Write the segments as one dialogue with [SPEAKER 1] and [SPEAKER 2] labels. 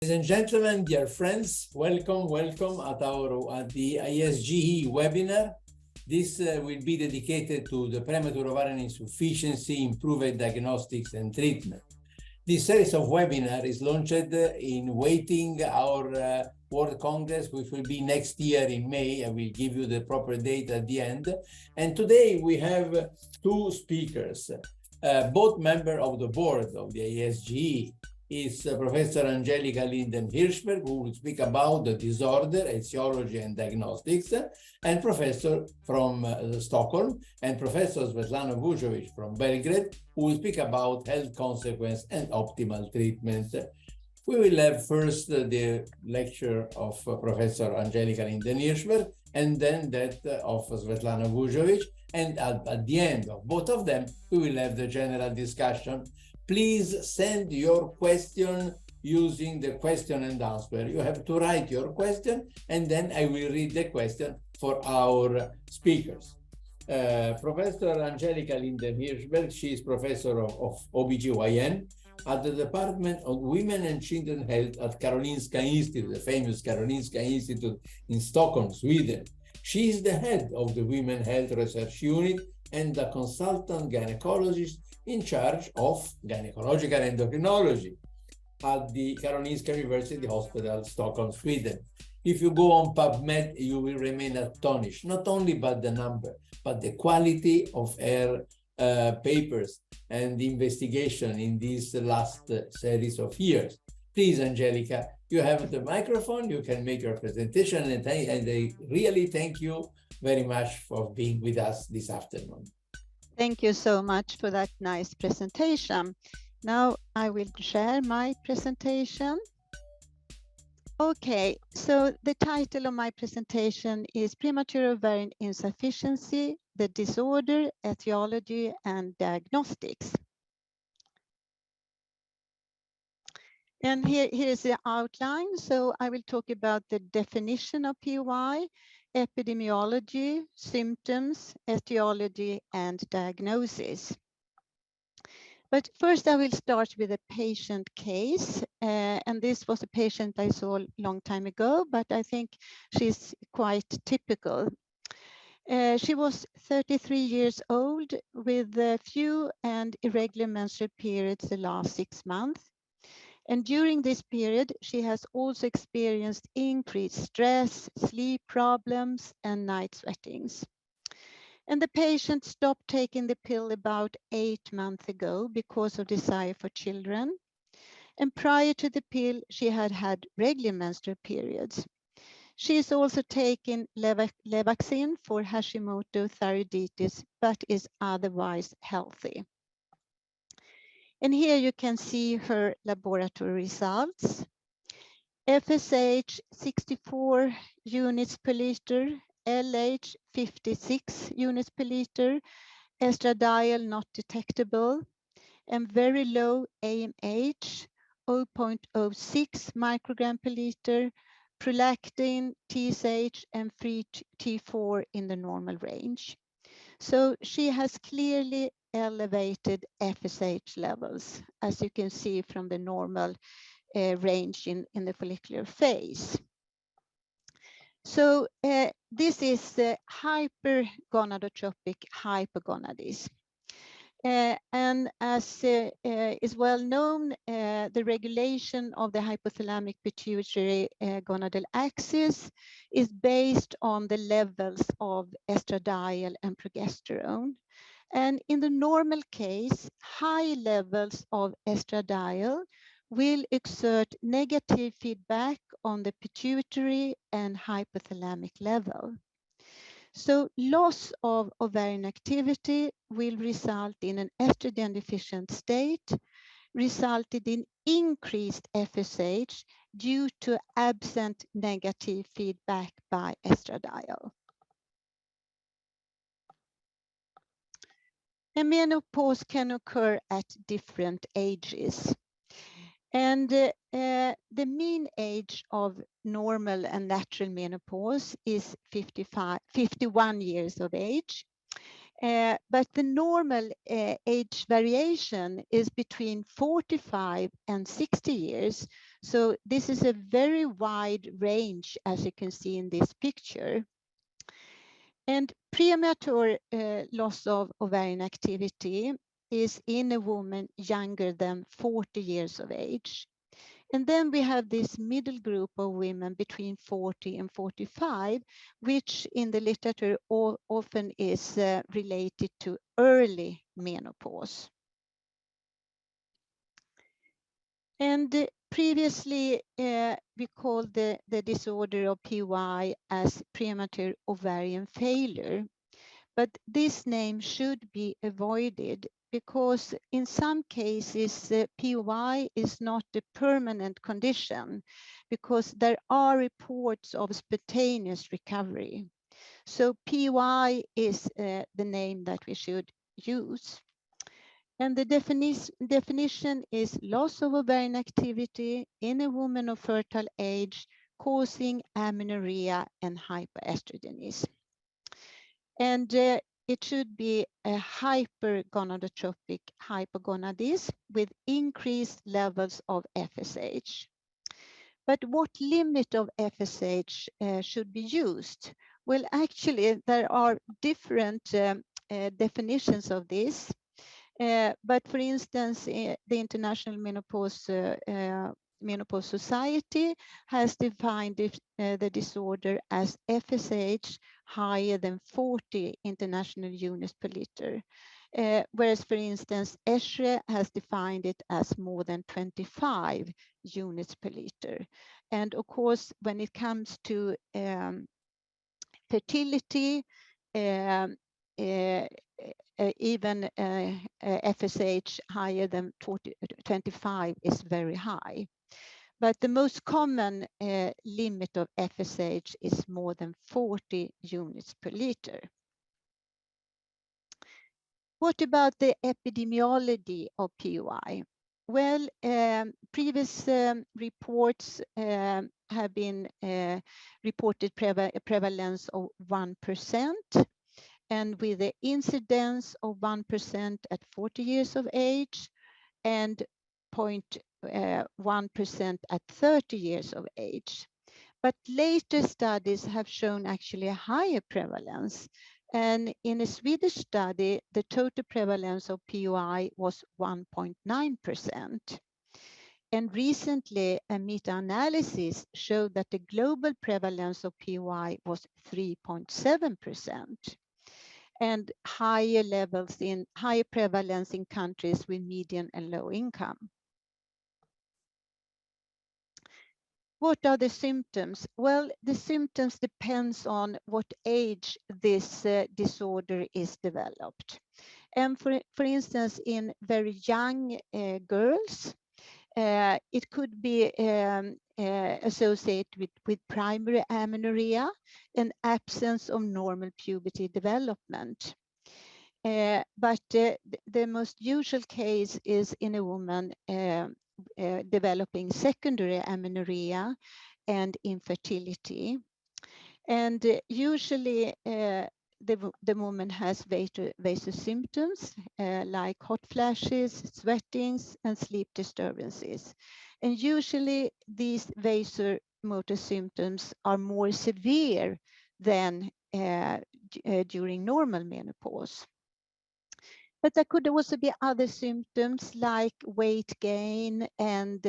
[SPEAKER 1] Ladies and gentlemen, dear friends, welcome at the ISGE webinar. This will be dedicated to the premature ovarian insufficiency, improved diagnostics and treatment. This series of webinar is launched in waiting our World Congress, which will be next year in May. I will give you the proper date at the end. And today we have two speakers, both members of the board of the ISGE. Is Professor Angelica Lindén Hirschberg, who will speak about the disorder, etiology, and diagnostics, and Professor from Stockholm, and Professor Svetlana Vujovic from Belgrade, who will speak about health consequence and optimal treatment. We will have first the lecture of Professor Angelica Lindén Hirschberg, and then that of Svetlana Vujovic, and at the end of both of them, we will have the general discussion. Please send your question using the question and answer. You have to write your question, and then I will read the question for our speakers. Professor Angelica Lindén Hirschberg, she is professor of OBGYN at the Department of Women and Children Health at Karolinska Institute, the famous Karolinska Institute in Stockholm, Sweden. She is the head of the Women Health Research Unit and the consultant gynecologist in charge of gynecological endocrinology at the Karolinska University Hospital, Stockholm, Sweden. If you go on PubMed, you will remain astonished, not only by the number, but the quality of her papers and the investigation in these last series of years. Please, Angelica, you have the microphone, you can make your presentation, and I really thank you very much for being with us this afternoon.
[SPEAKER 2] Thank you so much for that nice presentation. Now I will share my presentation. Okay, so the title of my presentation is Premature Ovarian Insufficiency, the Disorder, Etiology and Diagnostics. And here is the outline. So I will talk about the definition of POI, epidemiology, symptoms, etiology, and diagnosis. But first I will start with a patient case. And this was a patient I saw a long time ago, but I think she's quite typical. She was 33 years old with a few and irregular menstrual periods the last 6 months. And during this period, she has also experienced increased stress, sleep problems, and night sweatings. And the patient stopped taking the pill about 8 months ago because of desire for children. And prior to the pill, she had had regular menstrual periods. She is also taking Levaxin for Hashimoto thyroiditis, but is otherwise healthy. And here you can see her laboratory results. FSH 64 units per liter, LH 56 units per liter, estradiol not detectable, and very low AMH 0.06 microgram per liter, prolactin, TSH, and free T4 in the normal range. So she has clearly elevated FSH levels, as you can see from the normal range in the follicular phase. So this is the hypergonadotropic hypogonadism. And as is well known, the regulation of the hypothalamic pituitary gonadal axis is based on the levels of estradiol and progesterone. And in the normal case, high levels of estradiol will exert negative feedback on the pituitary and hypothalamic level. So loss of ovarian activity will result in an estrogen deficient state, resulted in increased FSH due to absent negative feedback by estradiol. And menopause can occur at different ages. And the mean age of normal and natural menopause is 51 years of age. But the normal age variation is between 45 and 60 years. So this is a very wide range, as you can see in this picture. And premature loss of ovarian activity is in a woman younger than 40 years of age. And then we have this middle group of women between 40 and 45, which in the literature often is related to early menopause. And previously, we called the disorder of PY as premature ovarian failure. But this name should be avoided because in some cases, POI is not a permanent condition because there are reports of spontaneous recovery. So POI is the name that we should use. And the definition is loss of ovarian activity in a woman of fertile age causing amenorrhea and hypoestrogenism. And it should be a hypergonadotropic hypogonadism with increased levels of FSH. But what limit of FSH should be used? Well, actually, there are different definitions of this. But for instance, the International Menopause Society has defined the disorder as FSH higher than 40 international units per liter. Whereas, for instance, ESHRE has defined it as more than 25 units per liter. And of course, when it comes to fertility, even FSH higher than 25 is very high. But the most common limit of FSH is more than 40 units per liter. What about the epidemiology of POI? Well, previous reports have been reported prevalence of 1%, and with the incidence of 1% at 40 years of age and 0.1% at 30 years of age. But later studies have shown actually a higher prevalence. And in a Swedish study, the total prevalence of POI was 1.9%. And recently, a meta-analysis showed that the global prevalence of POI was 3.7%. And higher prevalence in countries with median and low income. What are the symptoms? Well, the symptoms depends on what age this disorder is developed. And for instance, in very young girls, it could be associated with primary amenorrhea and absence of normal puberty development. But the most usual case is in a woman developing secondary amenorrhea and infertility. And usually the woman has vasomotor symptoms like hot flashes, sweatings, and sleep disturbances. And usually these vasomotor symptoms are more severe than during normal menopause. But there could also be other symptoms like weight gain and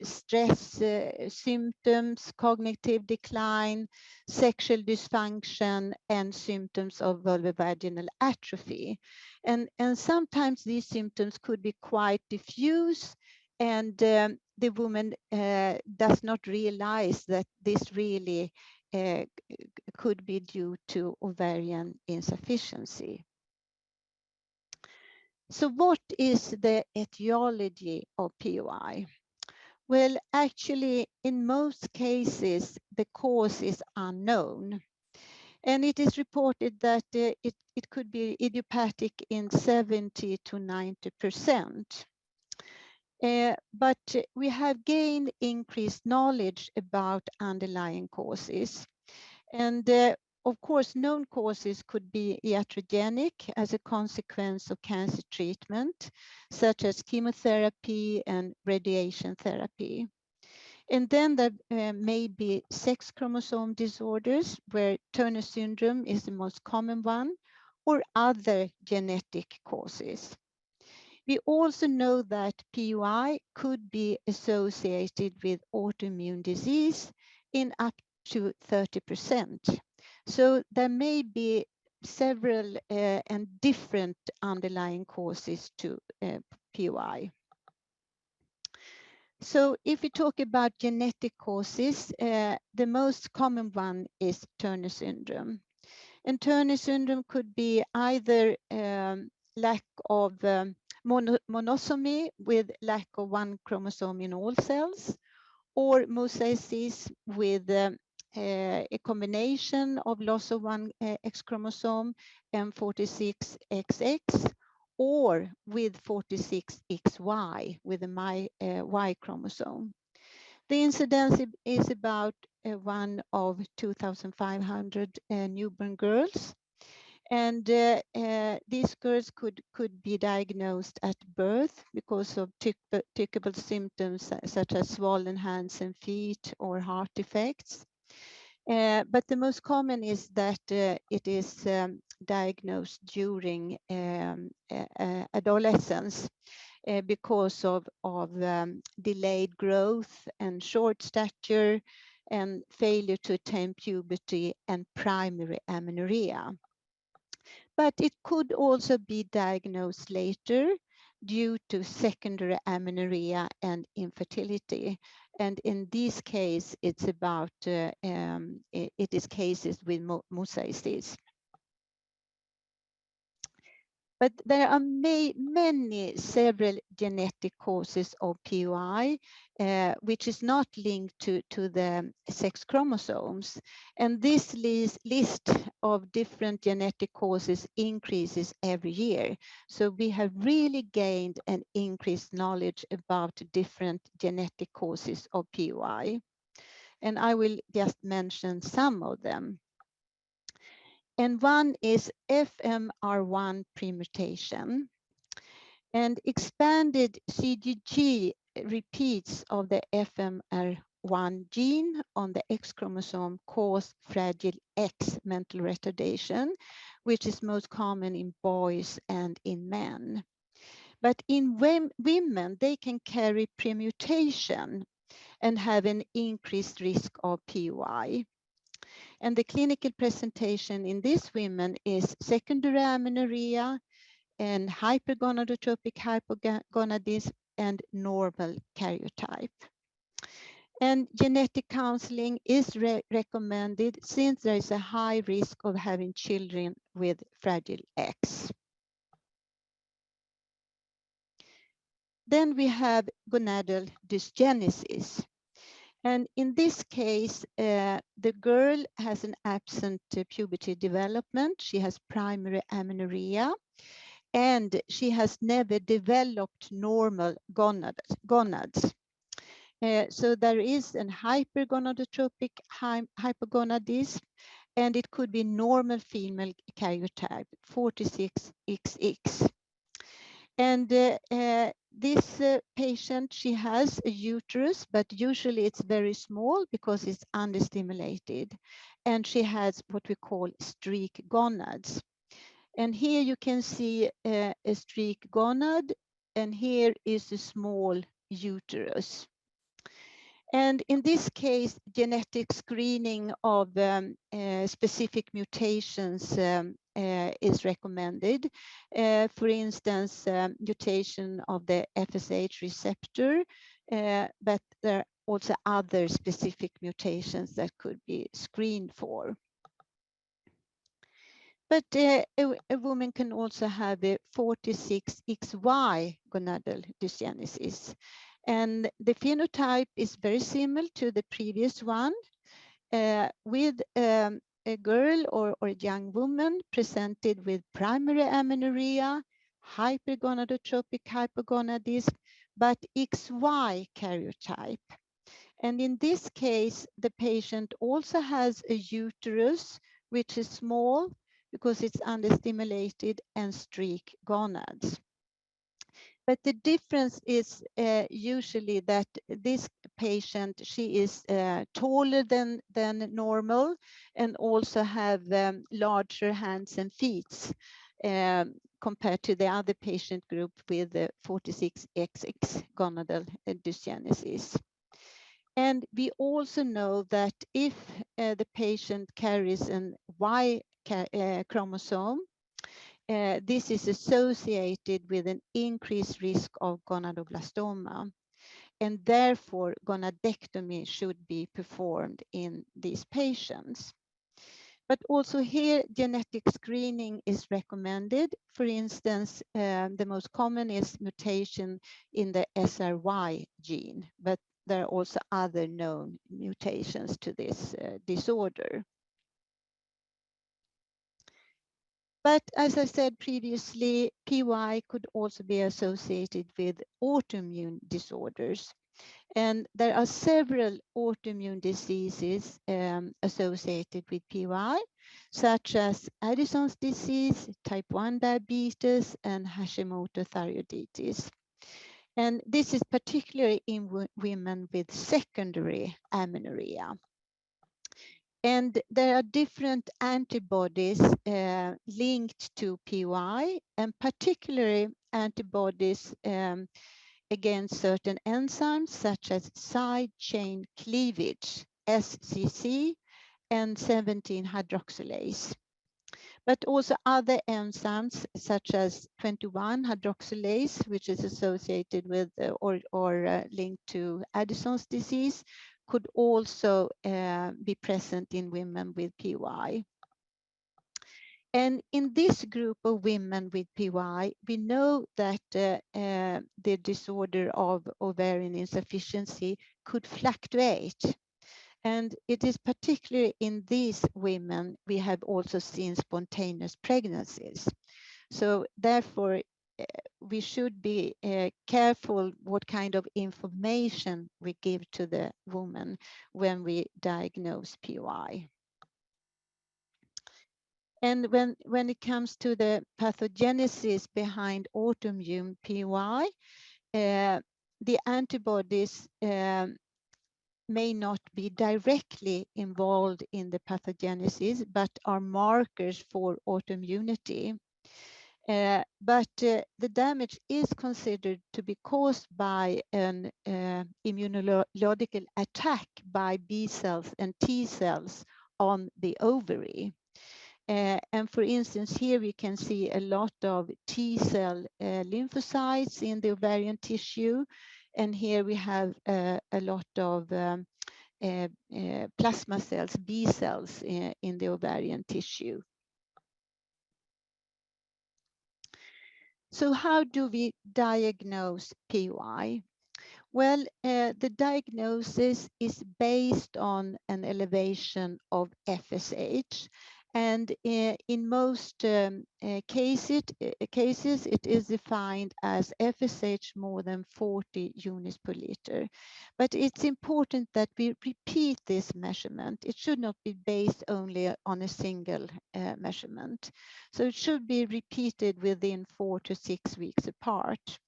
[SPEAKER 2] stress symptoms, cognitive decline, sexual dysfunction, and symptoms of vulvovaginal atrophy. And sometimes these symptoms could be quite diffuse, and the woman does not realize that this really could be due to ovarian insufficiency. So what is the etiology of POI? Well, actually, in most cases, the cause is unknown. And it is reported that it could be idiopathic in 70 to 90%. But we have gained increased knowledge about underlying causes. And Of course, known causes could be iatrogenic as a consequence of cancer treatment, such as chemotherapy and radiation therapy. And then there may be sex chromosome disorders, where Turner syndrome is the most common one, or other genetic causes. We also know that PUI could be associated with autoimmune disease in up to 30%. So there may be several and different underlying causes to PUI. So if we talk about genetic causes, the most common one is Turner syndrome. And Turner syndrome could be either lack of monosomy with lack of one chromosome in all cells, or mosaicism with a combination of loss of one X chromosome and 46XX, or with 46XY with a Y chromosome. The incidence is about 1 of 2,500 newborn girls. And these girls could be diagnosed at birth because of typical symptoms such as swollen hands and feet or heart defects. But the most common is that it is diagnosed during adolescence because of delayed growth and short stature and failure to attain puberty and primary amenorrhea. But it could also be diagnosed later due to secondary amenorrhea and infertility. And in this case, it's about, it is cases with mosaicism. But there are several genetic causes of PUI, which is not linked to the sex chromosomes. And this list of different genetic causes increases every year. So we have really gained an increased knowledge about different genetic causes of PUI. And I will just mention some of them. And one is FMR1 premutation. And expanded CGG repeats of the FMR1 gene on the X chromosome cause Fragile X mental retardation, which is most common in boys and in men. But in women, they can carry premutation and have an increased risk of PUI. And the clinical presentation in these women is secondary amenorrhea and hypergonadotropic hypogonadism and normal karyotype. And genetic counseling is recommended since there is a high risk of having children with Fragile X. Then we have gonadal dysgenesis. And in this case, the girl has an absent puberty development. She has primary amenorrhea, and she has never developed normal gonads. So there is an hypergonadotropic hypogonadism, and it could be normal female karyotype, 46XX. And this patient, she has a uterus, but usually it's very small because it's understimulated. And she has what we call streak gonads. And here you can see a streak gonad, and here is a small uterus. And in this case, genetic screening of specific mutations is recommended. For instance, mutation of the FSH receptor, but there are also other specific mutations that could be screened for. But a woman can also have a 46XY gonadal dysgenesis. And the phenotype is very similar to the previous one, with a girl or a young woman presented with primary amenorrhea, hypergonadotropic hypogonadism, but XY karyotype. And in this case, the patient also has a uterus, which is small because it's understimulated and streak gonads. But the difference is usually that this patient, she is taller than normal and also have larger hands and feet compared to the other patient group with 46XX gonadal dysgenesis. And we also know that if the patient carries an Y chromosome, this is associated with an increased risk of gonadoblastoma, and therefore gonadectomy should be performed in these patients. But also here, genetic screening is recommended. For instance, the most common is mutation in the SRY gene, but there are also other known mutations to this disorder. But as I said previously, PY could also be associated with autoimmune disorders. And there are several autoimmune diseases associated with PY, such as Addison's disease, type 1 diabetes, and Hashimoto thyroiditis. And this is particularly in women with secondary amenorrhea. And there are different antibodies linked to PY, and particularly antibodies against certain enzymes such as side chain cleavage, SCC, and 17-hydroxylase. But also other enzymes such as 21-hydroxylase, which is associated with or linked to Addison's disease, could also be present in women with PY. And in this group of women with PY, we know that the disorder of ovarian insufficiency could fluctuate. And it is particularly in these women we have also seen spontaneous pregnancies. So therefore, we should be careful what kind of information we give to the woman when we diagnose PY. And when it comes to the pathogenesis behind autoimmune PY, the antibodies may not be directly involved in the pathogenesis, but are markers for autoimmunity. But the damage is considered to be caused by an immunological attack by B cells and T cells on the ovary. And for instance, here we can see a lot of T cell lymphocytes in the ovarian tissue. And here we have a lot of plasma cells, B cells in the ovarian tissue. So how do we diagnose PY? Well, the diagnosis is based on an elevation of FSH. And in most cases, it is defined as FSH more than 40 units per liter. But it's important that we repeat this measurement. It should not be based only on a single measurement. So it should be repeated within 4 to 6 weeks apart.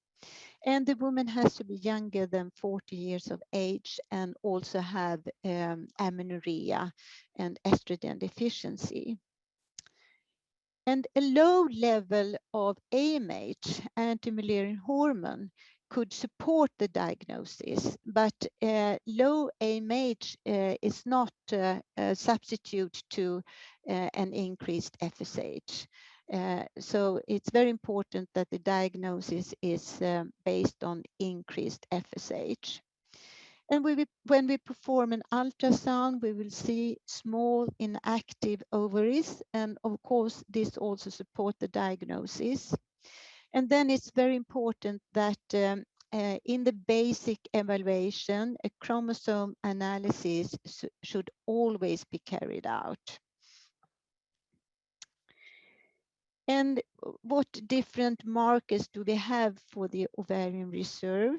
[SPEAKER 2] And the woman has to be younger than 40 years of age and also have amenorrhea and estrogen deficiency. And a low level of AMH, anti-Mullerian hormone, could support the diagnosis, but low AMH is not a substitute to an increased FSH. So it's very important that the diagnosis is based on increased FSH. And when we perform an ultrasound, we will see small inactive ovaries. And of course, this also supports the diagnosis. And then it's very important that in the basic evaluation, a chromosome analysis should always be carried out. And what different markers do we have for the ovarian reserve?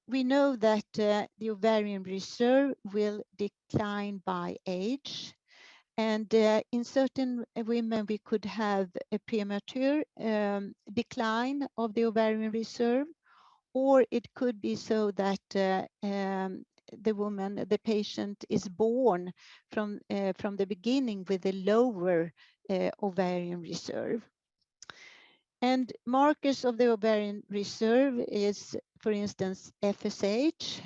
[SPEAKER 2] We know that the ovarian reserve will decline by age. And in certain women, we could have a premature decline of the ovarian reserve, or it could be so that the woman, the patient, is born from the beginning with a lower ovarian reserve. And markers of the ovarian reserve is, for instance, FSH,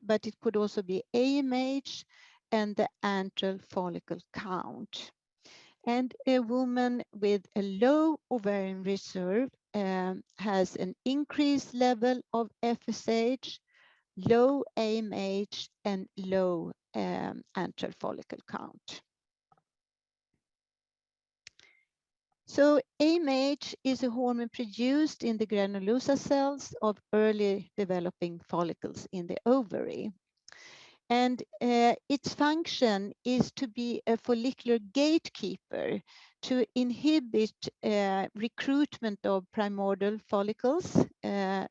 [SPEAKER 2] but it could also be AMH and the antral follicle count. And a woman with a low ovarian reserve has an increased level of FSH, low AMH, and low antral follicle count. So AMH is a hormone produced in the granulosa cells of early developing follicles in the ovary. And its function is to be a follicular gatekeeper to inhibit recruitment of primordial follicles, the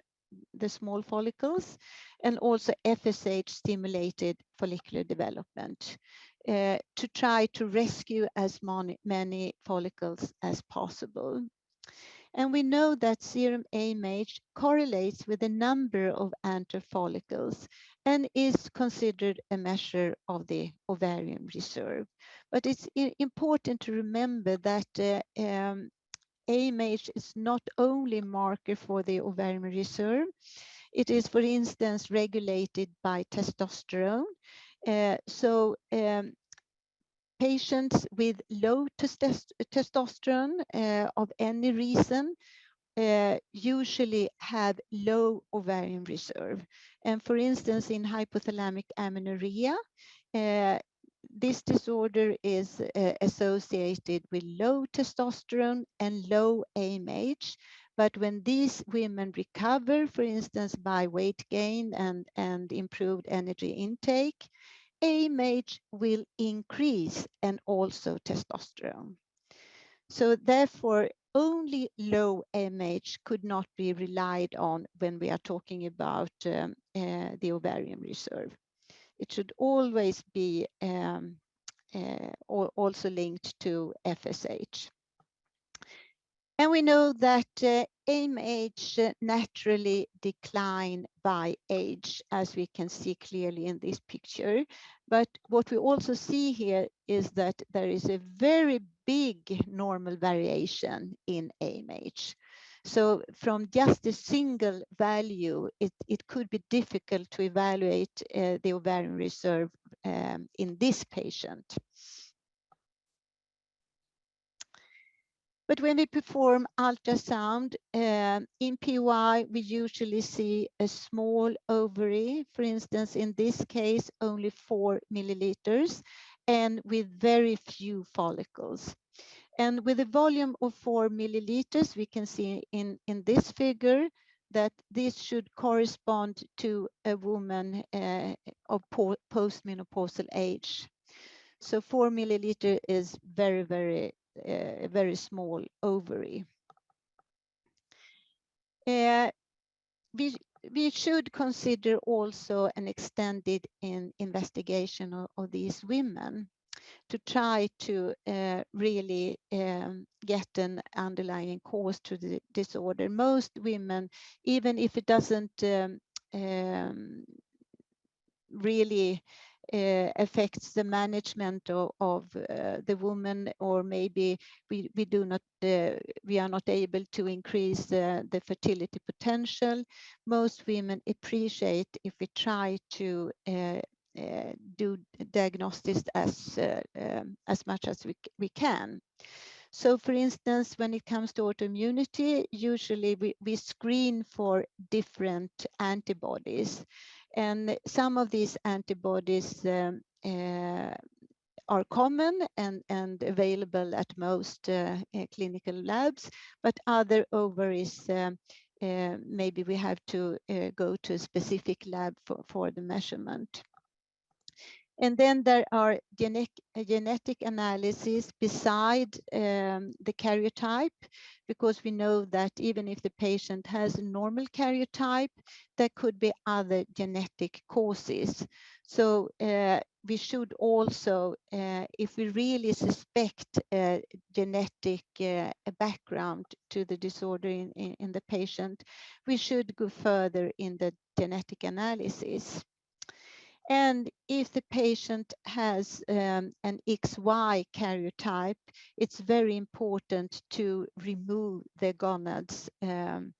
[SPEAKER 2] small follicles, and also FSH stimulated follicular development to try to rescue as many follicles as possible. And we know that serum AMH correlates with the number of antral follicles and is considered a measure of the ovarian reserve. But it's important to remember that AMH is not only a marker for the ovarian reserve. It is, for instance, regulated by testosterone. Patients with low testosterone of any reason usually have low ovarian reserve. And for instance, in hypothalamic amenorrhea, this disorder is associated with low testosterone and low AMH. But when these women recover, for instance, by weight gain and improved energy intake, AMH will increase and also testosterone. So therefore, only low AMH could not be relied on when we are talking about the ovarian reserve. It should always be also linked to FSH. And we know that AMH naturally decline by age, as we can see clearly in this picture. But what we also see here is that there is a very big normal variation in AMH. So from just a single value, it could be difficult to evaluate the ovarian reserve in this patient. But when we perform ultrasound in PY, we usually see a small ovary, for instance, in this case, only 4 milliliters, and with very few follicles. And with a volume of 4 milliliters, we can see in this figure that this should correspond to a woman of postmenopausal age. So 4 milliliter is very small ovary. We should consider also an extended investigation of these women to try to really get an underlying cause to the disorder. Most women, even if it doesn't really affects the management of the woman, or maybe we are not able to increase the fertility potential. Most women appreciate if we try to do diagnostics as much as we can. So for instance, when it comes to autoimmunity, usually we screen for different antibodies. And some of these antibodies are common and available at most clinical labs, but other ovaries, maybe we have to go to a specific lab for the measurement. And then there are genetic analysis beside the karyotype, because we know that even if the patient has a normal karyotype, there could be other genetic causes. So we should also, if we really suspect a genetic background to the disorder in the patient, we should go further in the genetic analysis. And if the patient has an XY karyotype, it's very important to remove the gonads. And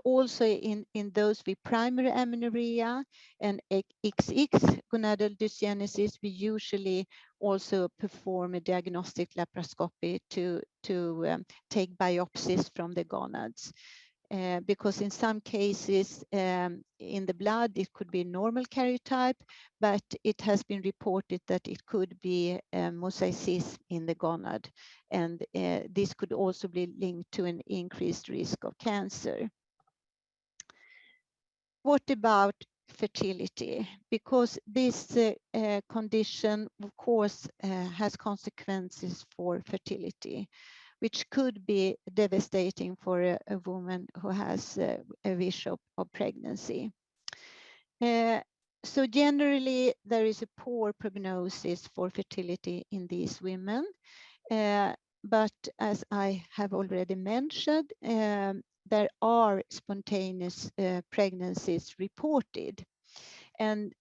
[SPEAKER 2] also in those with primary amenorrhea and XX gonadal dysgenesis, we usually also perform a diagnostic laparoscopy to take biopsies from the gonads. Because in some cases in the blood, it could be normal karyotype, but it has been reported that it could be mosaicism in the gonad. And this could also be linked to an increased risk of cancer. What about fertility? Because this condition, of course, has consequences for fertility, which could be devastating for a woman who has a wish of pregnancy. So generally, there is a poor prognosis for fertility in these women. But as I have already mentioned, there are spontaneous pregnancies reported. And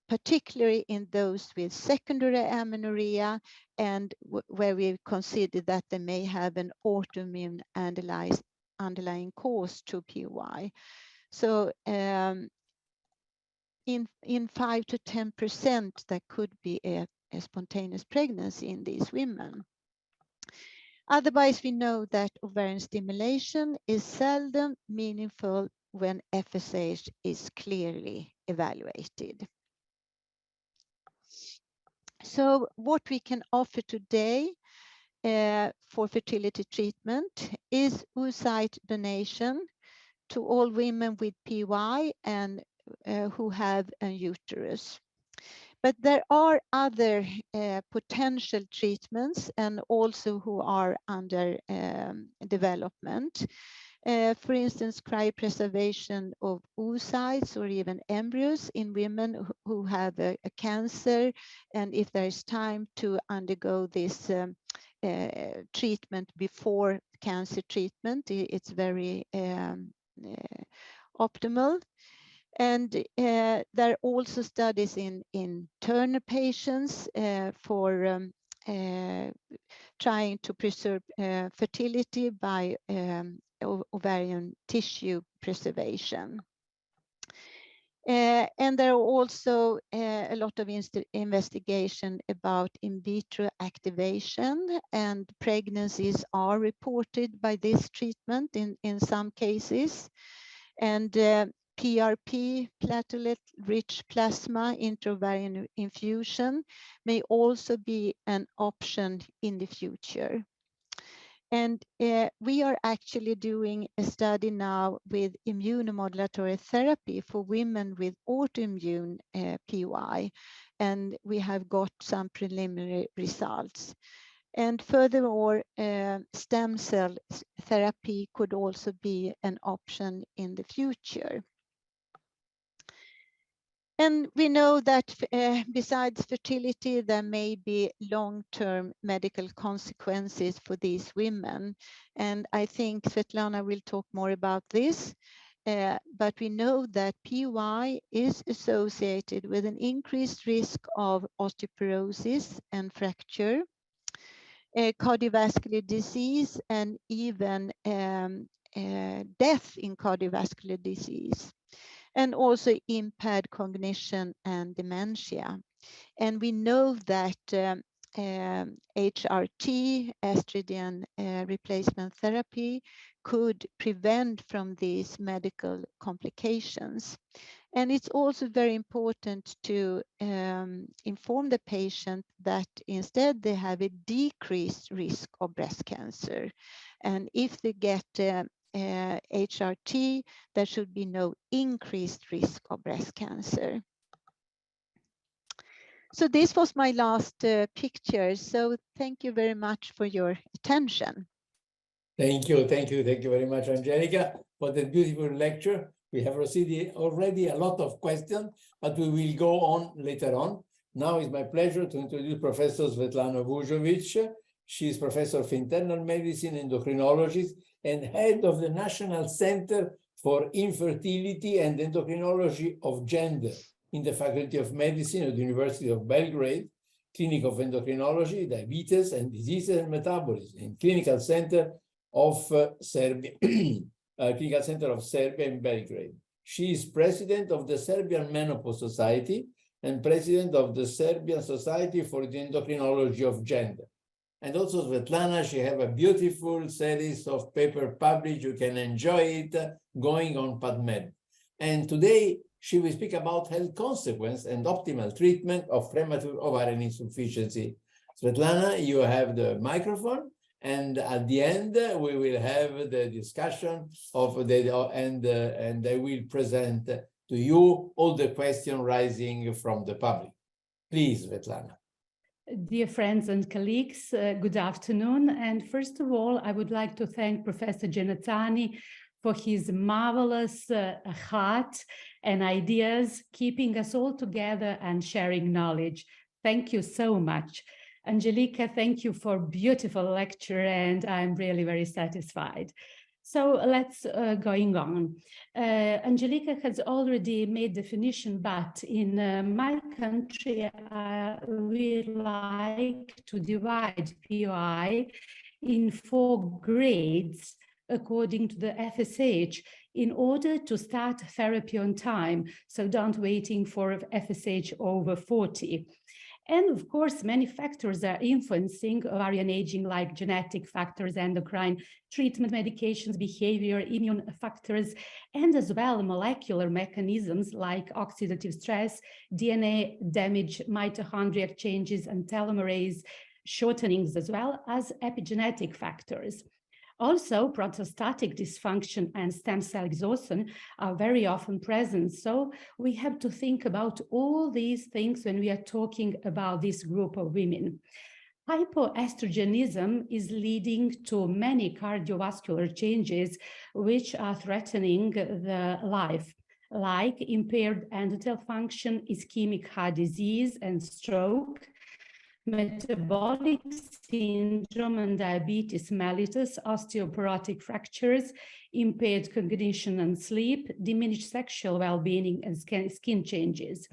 [SPEAKER 2] particularly in those with secondary amenorrhea and where we consider that they may have an autoimmune underlying cause to PY. So in 5 to 10%, there could be a spontaneous pregnancy in these women. Otherwise, we know that ovarian stimulation is seldom meaningful when FSH is clearly evaluated. So what we can offer today for fertility treatment is oocyte donation to all women with PY and who have a uterus. But there are other potential treatments and also who are under development. For instance, cryopreservation of oocytes or even embryos in women who have a cancer, and if there is time to undergo this treatment before cancer treatment, it's very optimal. And there are also studies in Turner patients for trying to preserve fertility by ovarian tissue preservation. And there are also a lot of investigation about in vitro activation, and pregnancies are reported by this treatment in some cases. And PRP, platelet-rich plasma intraovarian infusion, may also be an option in the future. And we are actually doing a study now with immunomodulatory therapy for women with autoimmune PY, and we have got some preliminary results. And furthermore, stem cell therapy could also be an option in the future. And we know that besides fertility, there may be long-term medical consequences for these women. And I think Svetlana will talk more about this. But we know that PY is associated with an increased risk of osteoporosis and fracture, cardiovascular disease, and even death in cardiovascular disease, and also impaired cognition and dementia. And we know that HRT, estrogen replacement therapy, could prevent from these medical complications. And it's also very important to inform the patient that instead they have a decreased risk of breast cancer. And if they get HRT, there should be no increased risk of breast cancer. So this was my last picture. So thank you very much for your attention.
[SPEAKER 1] Thank you very much, Angelica, for that beautiful lecture. We have received already a lot of questions, but we will go on later on. Now it's my pleasure to introduce Professor Svetlana Vujovic. She is Professor of Internal Medicine, Endocrinologist, and Head of the National Center for Infertility and Endocrinology of Gender in the Faculty of Medicine at the University of Belgrade, Clinic of Endocrinology, Diabetes and Diseases and Metabolism, and Clinical Center of Serbia, Clinical Center of Serbia in Belgrade. She is president of the Serbian Menopause Society and president of the Serbian Society for the Endocrinology of Gender. And also Svetlana, she have a beautiful series of paper published. You can enjoy it going on PubMed. And today she will speak about health consequence and optimal treatment of premature ovarian insufficiency. Svetlana, you have the microphone. And at the end, we will have the discussion of and I will present to you all the questions rising from the public. Please, Svetlana.
[SPEAKER 3] Dear friends and colleagues, good afternoon. And first of all, I would like to thank Professor Genatani for his marvelous heart and ideas, keeping us all together and sharing knowledge. Thank you so much. Angelica, thank you for a beautiful lecture, and I'm really very satisfied. So let's going on. Angelica has already made definition, but in my country, we like to divide POI in 4 grades according to the FSH in order to start therapy on time. So don't waiting for FSH over 40. And of course, many factors are influencing ovarian aging, like genetic factors, endocrine treatment, medications, behavior, immune factors, and as well molecular mechanisms like oxidative stress, DNA damage, mitochondrial changes, and telomerase shortenings, as well as epigenetic factors. Also, protostatic dysfunction and stem cell exhaustion are very often present. So we have to think about all these things when we are talking about this group of women. Hypoestrogenism is leading to many cardiovascular changes which are threatening the life, like impaired endothelial function, ischemic heart disease and stroke, metabolic syndrome and diabetes mellitus, osteoporotic fractures, impaired cognition and sleep, diminished sexual well-being, and skin changes.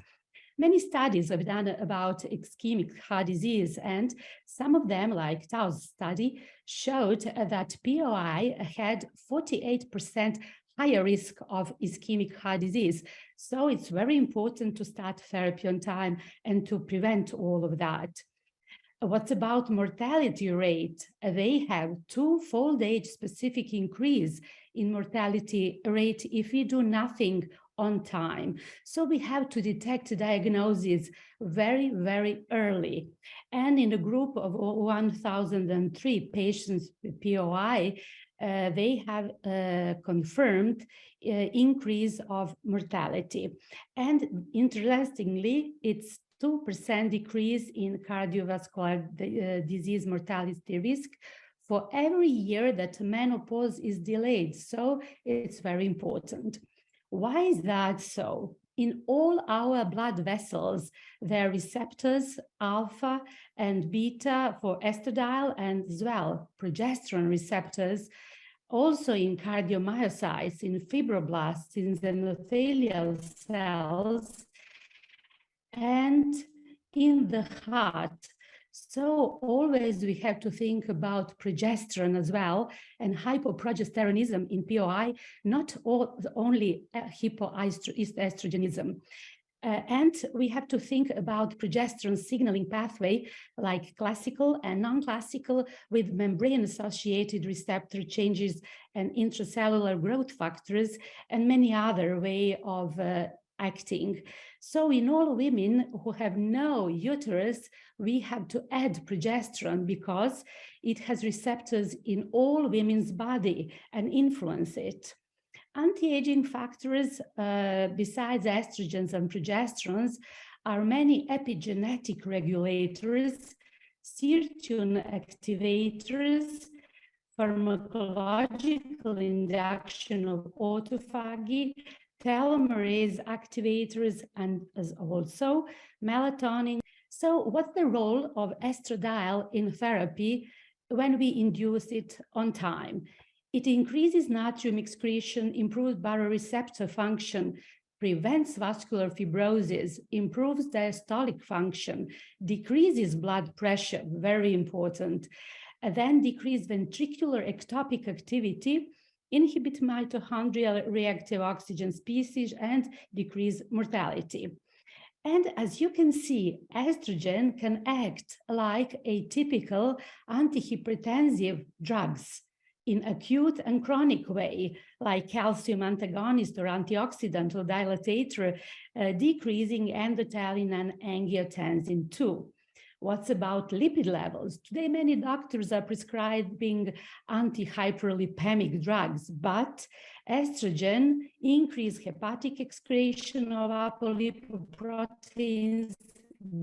[SPEAKER 3] Many studies have done about ischemic heart disease, and some of them, like Tao's study, showed that POI had 48% higher risk of ischemic heart disease. So it's very important to start therapy on time and to prevent all of that. What about mortality rate? They have 2-fold age-specific increase in mortality rate if we do nothing on time. So we have to detect diagnosis very, very early. And in a group of 1,003 patients with POI, they have confirmed increase of mortality. And interestingly, it's 2% decrease in cardiovascular disease mortality risk for every year that menopause is delayed. So it's very important. Why is that so? In all our blood vessels, there are receptors alpha and beta for estradiol and as well progesterone receptors. Also in cardiomyocytes, in fibroblasts, in endothelial cells, and in the heart. So always we have to think about progesterone as well, and hypoprogesteronism in POI, not only hypoestrogenism. And we have to think about progesterone signaling pathway, like classical and non-classical, with membrane-associated receptor changes and intracellular growth factors, and many other way of acting. So in all women who have no uterus, we have to add progesterone because it has receptors in all women's body and influence it. Anti-aging factors, besides estrogens and progesterones, are many epigenetic regulators, sirtuin activators, pharmacological induction of autophagy, telomerase activators, and as also melatonin. So what's the role of estradiol in therapy when we induce it on time? It increases natrium excretion, improves baroreceptor function, prevents vascular fibrosis, improves diastolic function, decreases blood pressure, very important, and then decrease ventricular ectopic activity, inhibit mitochondrial reactive oxygen species, and decrease mortality. And as you can see, estrogen can act like a typical antihypertensive drugs in acute and chronic way, like calcium antagonist or antioxidant or dilatator, decreasing endothelin and angiotensin too. What's about lipid levels? Today, many doctors are prescribing anti-hyperlipemic drugs, but estrogen increases hepatic excretion of apolipoproteins,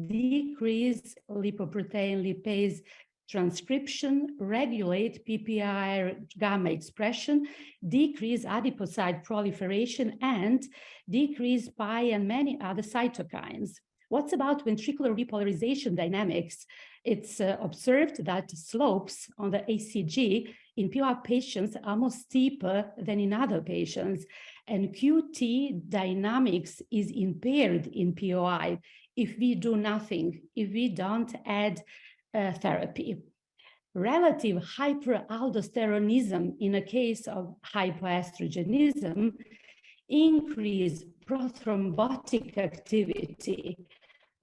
[SPEAKER 3] decrease lipoprotein lipase transcription, regulate PPAR gamma expression, decrease adipocyte proliferation, and decrease PI and many other cytokines. What's about ventricular repolarization dynamics? It's observed that slopes on the ACG in POI patients are more steeper than in other patients, and QT dynamics is impaired in POI if we do nothing, if we don't add therapy. Relative hyperaldosteronism in a case of hypoestrogenism increase prothrombotic activity,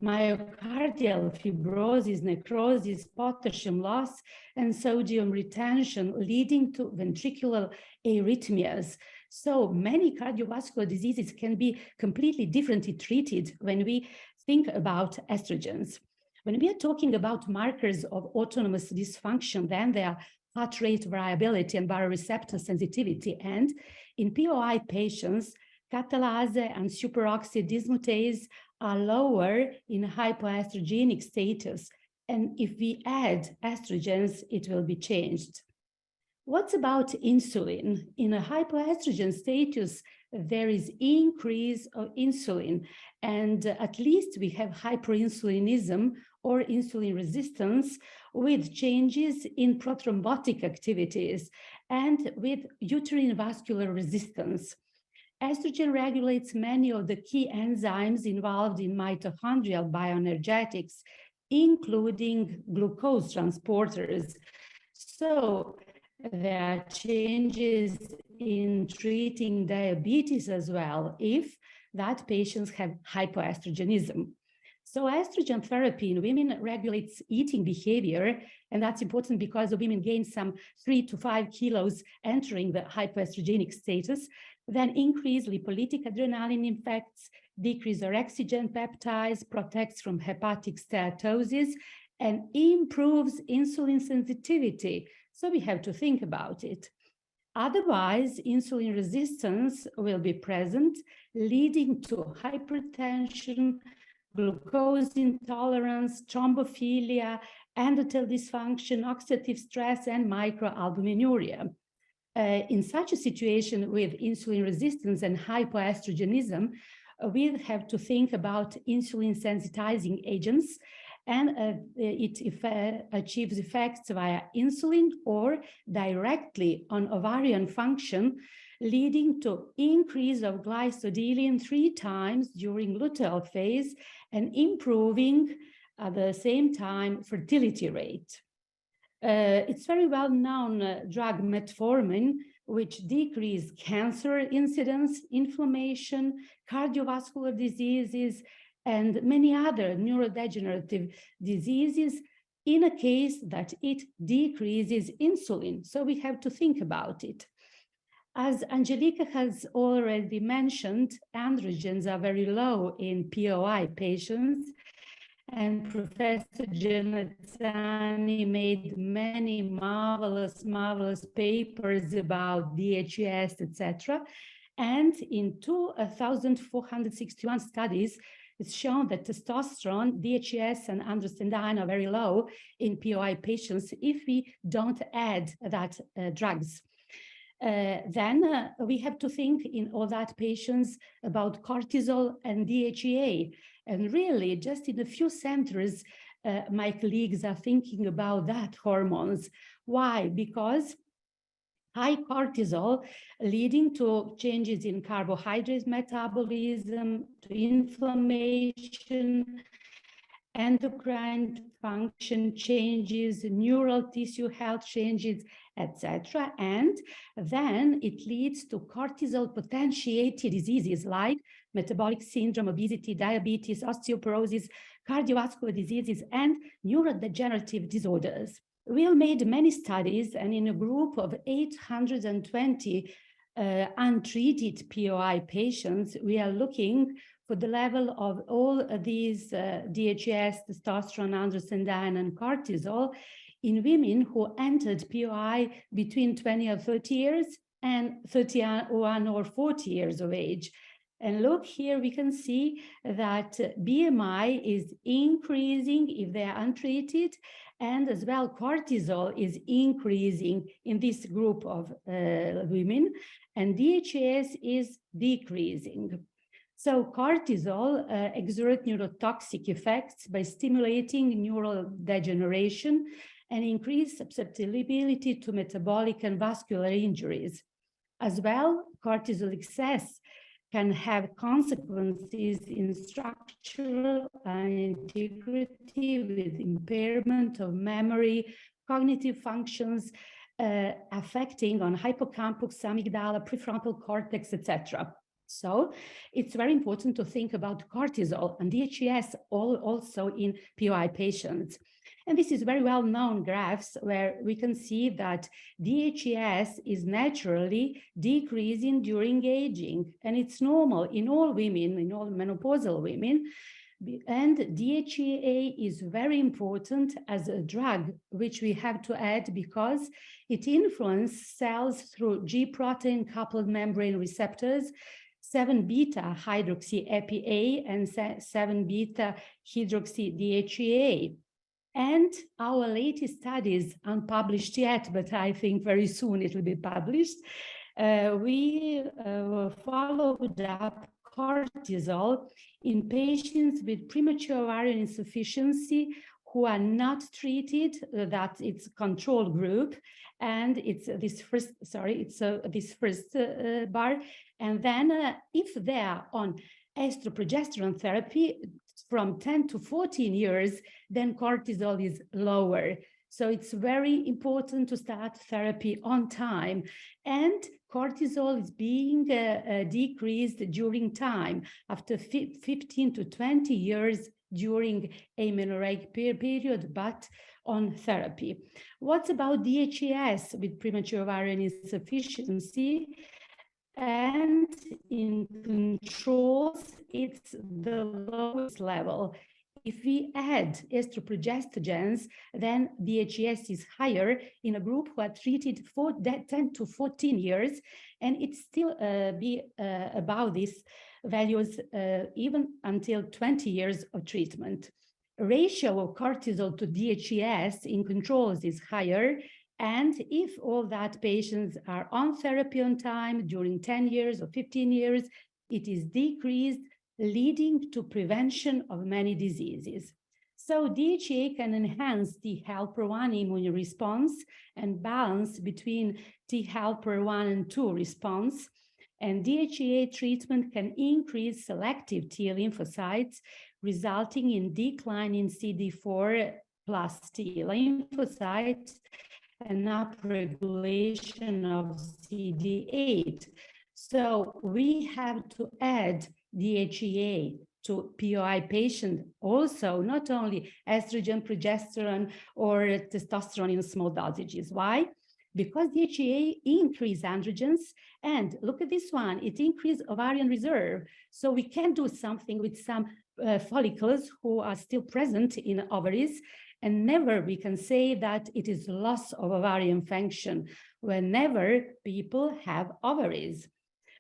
[SPEAKER 3] myocardial fibrosis, necrosis, potassium loss, and sodium retention, leading to ventricular arrhythmias. So many cardiovascular diseases can be completely differently treated when we think about estrogens. When we are talking about markers of autonomous dysfunction, then there are heart rate variability and baroreceptor sensitivity. And in POI patients, catalase and superoxide dismutase are lower in hypoestrogenic status. And if we add estrogens, it will be changed. What's about insulin? In a hypoestrogen status, there is increase of insulin, and at least we have hyperinsulinism or insulin resistance with changes in prothrombotic activities and with uterine vascular resistance. Estrogen regulates many of the key enzymes involved in mitochondrial bioenergetics, including glucose transporters. So there are changes in treating diabetes as well if that patients have hypoestrogenism. So estrogen therapy in women regulates eating behavior, and that's important because the women gain some 3 to 5 kilos entering the hypoestrogenic status, then increase lipolytic adrenaline effects, decrease oxygen peptides, protects from hepatic steatosis, and improves insulin sensitivity. So we have to think about it. Otherwise, insulin resistance will be present, leading to hypertension, glucose intolerance, thrombophilia, endothelial dysfunction, oxidative stress, and microalbuminuria. In such a situation with insulin resistance and hypoestrogenism, we have to think about insulin sensitizing agents, and it achieves effects via insulin or directly on ovarian function, leading to increase of glycodylium 3 times during luteal phase and improving at the same time fertility rate. It's very well known drug metformin, which decrease cancer incidence, inflammation, cardiovascular diseases, and many other neurodegenerative diseases in a case that it decreases insulin. So we have to think about it. As Angelica has already mentioned, androgens are very low in POI patients, and Professor Genazzani made many marvelous papers about DHEAS, etc. And in 2,461 studies, it's shown that testosterone, DHEAS, and androstenedione are very low in POI patients if we don't add that drugs. Then we have to think in all that patients about cortisol and DHEA. And really, just in a few centers, my colleagues are thinking about that hormones. Why? Because high cortisol leading to changes in carbohydrate metabolism, to inflammation, endocrine function changes, neural tissue health changes, etc. And then it leads to cortisol potentiated diseases like metabolic syndrome, obesity, diabetes, osteoporosis, cardiovascular diseases, and neurodegenerative disorders. We made many studies, and in a group of 820 untreated POI patients, we are looking for the level of all these DHEAS, testosterone, androstenedione, and cortisol in women who entered POI between 20 or 30 years and 31 or 40 years of age. And look here, we can see that BMI is increasing if they are untreated, and as well cortisol is increasing in this group of women, and DHEAS is decreasing. So cortisol exerts neurotoxic effects by stimulating neural degeneration and increase susceptibility to metabolic and vascular injuries. As well, cortisol excess can have consequences in structural integrity with impairment of memory, cognitive functions, affecting on hippocampus, amygdala, prefrontal cortex, etc. So it's very important to think about cortisol and DHEAS also in POI patients. And this is very well-known graphs where we can see that DHEAS is naturally decreasing during aging, and it's normal in all women, in all menopausal women. And DHEA is very important as a drug, which we have to add because it influences cells through G protein coupled membrane receptors, 7-beta hydroxy-EPA and 7-beta hydroxy-DHEA. And our latest studies, unpublished yet, but I think very soon it will be published, we followed up cortisol in patients with premature ovarian insufficiency who are not treated, that it's control group, and it's this first, this first bar. And then if they are on estroprogesterone therapy from 10 to 14 years, then cortisol is lower. So it's very important to start therapy on time. And cortisol is being decreased during time, after 15 to 20 years during amenorrheic period, but on therapy. What about DHEAS with premature ovarian insufficiency? And in controls, it's the lowest level. If we add estroprogestogens, then DHEAS is higher in a group who are treated for 10 to 14 years, and it's still be above these values even until 20 years of treatment. Ratio of cortisol to DHEAS in controls is higher, and if all that patients are on therapy on time during 10 years or 15 years, it is decreased, leading to prevention of many diseases. So DHEA can enhance T helper 1 immune response and balance between T helper 1 and 2 response. And DHEA treatment can increase selective T lymphocytes, resulting in decline in CD4 plus T lymphocytes and upregulation of CD8. So we have to add DHEA to POI patient also, not only estrogen, progesterone, or testosterone in small dosages. Why? Because DHEA increase androgens, and look at this one, it increased ovarian reserve. So we can do something with some follicles who are still present in ovaries, and never we can say that it is loss of ovarian function whenever people have ovaries.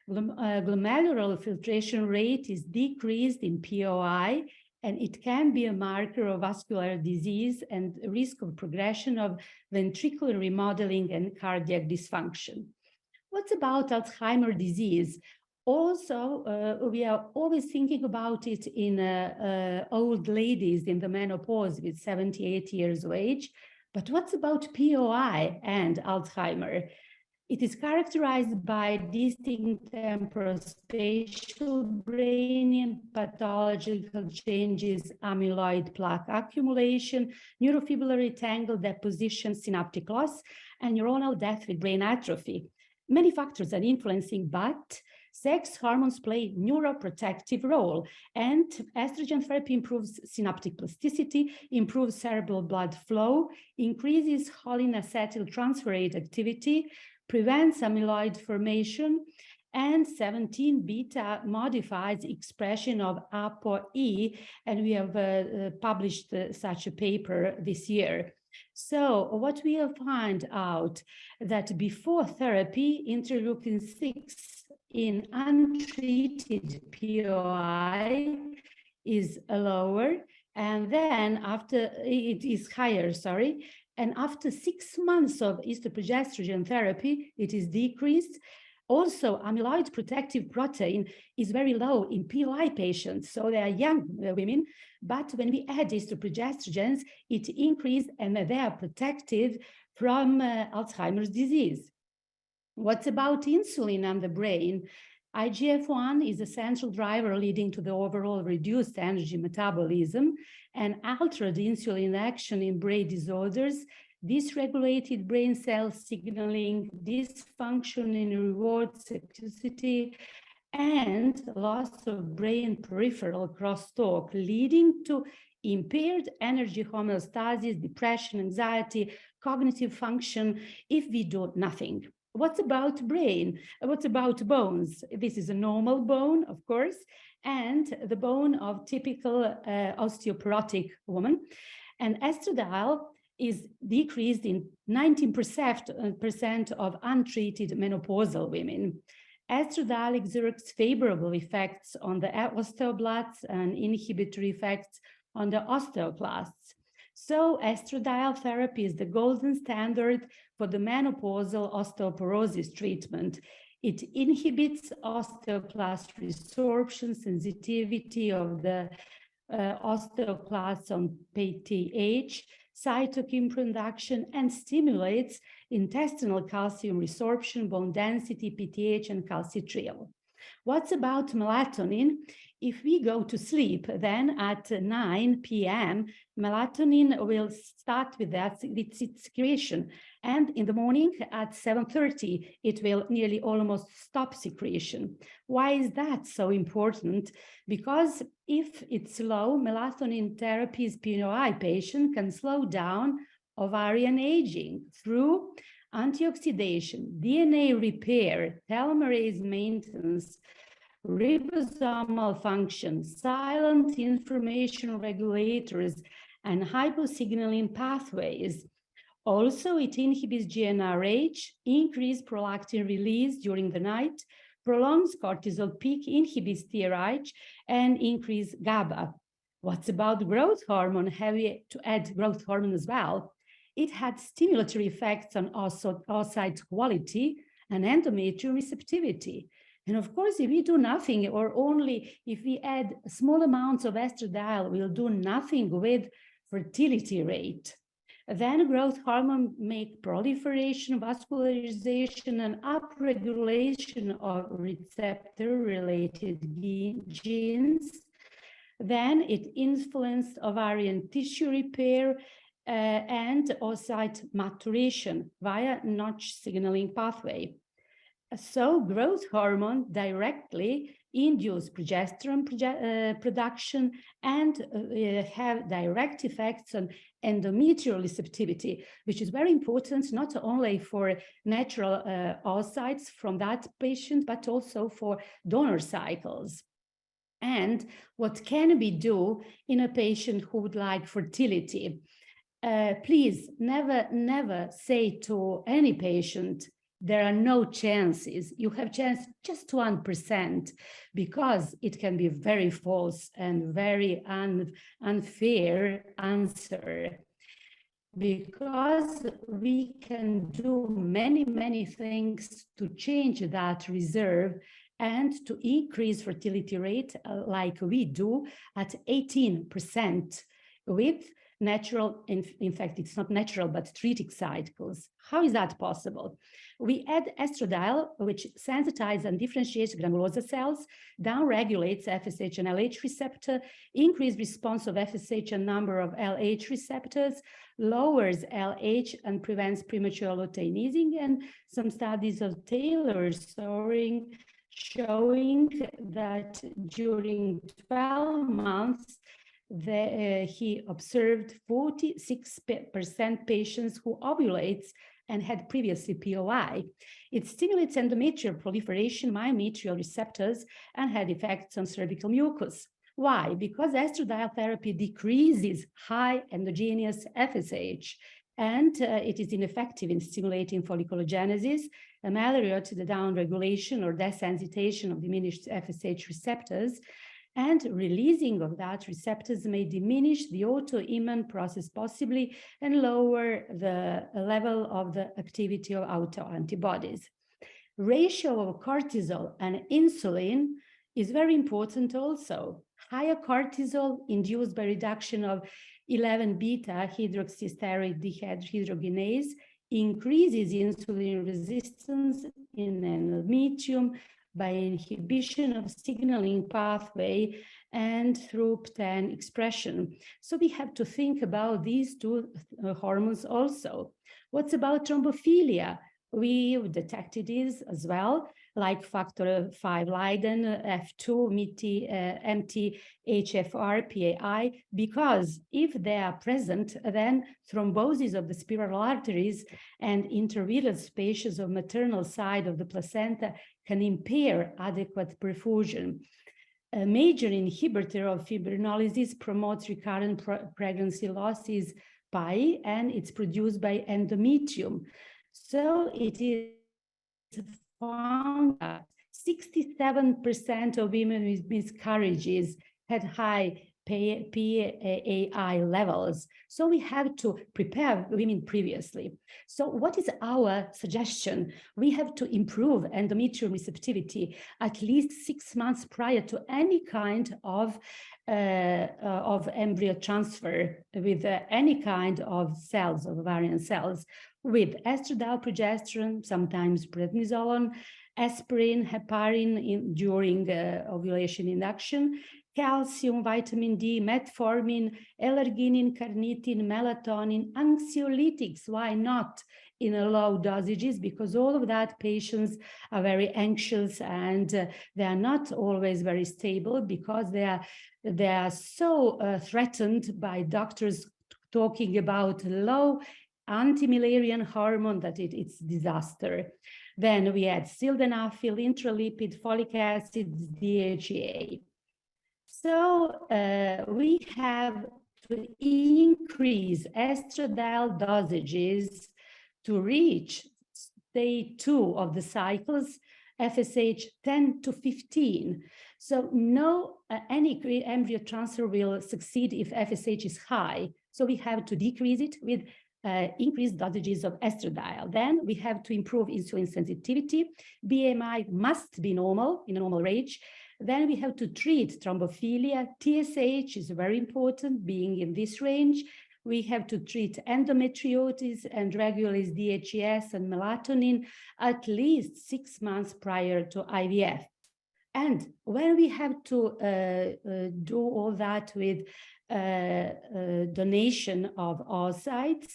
[SPEAKER 3] Glomerular filtration rate is decreased in POI, and it can be a marker of vascular disease and risk of progression of ventricular remodeling and cardiac dysfunction. What about Alzheimer's disease? Also, we are always thinking about it in old ladies in the menopause with 78 years of age. But what's about POI and Alzheimer's? It is characterized by distinct temporal-spatial brain and pathological changes, amyloid plaque accumulation, neurofibrillary tangle deposition, synaptic loss, and neuronal death with brain atrophy. Many factors are influencing, but sex hormones play neuroprotective role, and estrogen therapy improves synaptic plasticity, improves cerebral blood flow, increases choline acetyltransferase activity, prevents amyloid formation, and 17-beta modifies expression of ApoE, and we have published such a paper this year. So what we have found out that before therapy, interleukin-6 in untreated POI is lower, and then after it is higher, sorry, and after 6 months of estrogen therapy, it is decreased. Also, amyloid protective protein is very low in POI patients, so they are young women, but when we add estrogens, it increased and they are protected from Alzheimer's disease. What about insulin and the brain? IGF-1 is a central driver leading to the overall reduced energy metabolism and altered insulin action in brain disorders, dysregulated brain cell signaling, dysfunction in reward toxicity, and loss of brain peripheral crosstalk, leading to impaired energy homeostasis, depression, anxiety, cognitive function if we do nothing. What's about brain? What's about bones? This is a normal bone, of course, and the bone of typical osteoporotic woman. And estradiol is decreased in 19% of untreated menopausal women. Estradiol exerts favorable effects on the osteoblasts and inhibitory effects on the osteoclasts. So estradiol therapy is the golden standard for the menopausal osteoporosis treatment. It inhibits osteoclast resorption, sensitivity of the osteoclasts on PTH, cytokine production, and stimulates intestinal calcium resorption, bone density, PTH, and calcitriol. What's about melatonin? If we go to sleep, then at 9 p.m., melatonin will start with its secretion. And in the morning at 7:30, it will nearly almost stop secretion. Why is that so important? Because if it's low, melatonin therapies POI patient can slow down ovarian aging through antioxidation, DNA repair, telomerase maintenance, ribosomal function, silent information regulators, and hyposignaling pathways. Also, it inhibits GnRH, increases prolactin release during the night, prolongs cortisol peak, inhibits TRH, and increases GABA. What's about growth hormone? Have we to add growth hormone as well? It had stimulatory effects on oocyte quality and endometrium receptivity. And of course, if we do nothing, or only if we add small amounts of estradiol, we'll do nothing with fertility rate. Then growth hormone make proliferation, vascularization, and upregulation of receptor-related genes. Then it influenced ovarian tissue repair and oocyte maturation via Notch signaling pathway. So growth hormone directly induce progesterone production and have direct effects on endometrial receptivity, which is very important not only for natural oocytes from that patient, but also for donor cycles. And what can we do in a patient who would like fertility? Please never say to any patient, there are no chances. You have chance just 1%, because it can be very false and very unfair answer. Because we can do many things to change that reserve and to increase fertility rate like we do at 18% with natural, in fact, it's not natural, but treating cycles. How is that possible? We add estradiol, which sensitizes and differentiates granulosa cells, downregulates FSH and LH receptor, increase response of FSH and number of LH receptors, lowers LH and prevents premature luteinizing, and some studies of Taylor showing that during 12 months, he observed 46% patients who ovulates and had previously POI. It stimulates endometrial proliferation, myometrial receptors, and had effects on cervical mucus. Why? Because estradiol therapy decreases high endogenous FSH, and it is ineffective in stimulating folliculogenesis, ameliorates the downregulation or desensitization of diminished FSH receptors, and releasing of that receptors may diminish the autoimmune process possibly and lower the level of the activity of autoantibodies. Ratio of cortisol and insulin is very important also. Higher cortisol induced by reduction of 11-beta hydroxysteroid dehydrogenase increases insulin resistance in endometrium by inhibition of signaling pathway and through PTEN expression. So we have to think about these two hormones also. What's about thrombophilia? We detected this as well, like factor 5 Lindén, F2, MTHFR, PAI, because if they are present, then thrombosis of the spiral arteries and intervenous spaces of maternal side of the placenta can impair adequate perfusion. A major inhibitor of fibrinolysis promotes recurrent pregnancy losses PAI, and it's produced by endometrium. So it is found that 67% of women with miscarriages had high PAI levels. So we have to prepare women previously. So what is our suggestion? We have to improve endometrial receptivity at least 6 months prior to any kind of embryo transfer with any kind of cells, of ovarian cells, with estradiol, progesterone, sometimes prednisolone, aspirin, heparin during ovulation induction, calcium, vitamin D, metformin, L-arginine, carnitine, melatonin, anxiolytics. Why not in a low dosages? Because all of that patients are very anxious and they are not always very stable because they are so threatened by doctors talking about low anti-Müllerian hormone that it's disaster. Then we had sildenafil, intralipid, folic acid, DHEA. So we have to increase estradiol dosages to reach stage 2 of the cycles, FSH 10 to 15. So no any embryo transfer will succeed if FSH is high. So we have to decrease it with increased dosages of estradiol. Then we have to improve insulin sensitivity. BMI must be normal, in a normal range. Then we have to treat thrombophilia. TSH is very important, being in this range. We have to treat endometriosis and regulate DHEAS and melatonin at least 6 months prior to IVF. And when we have to do all that with donation of oocytes,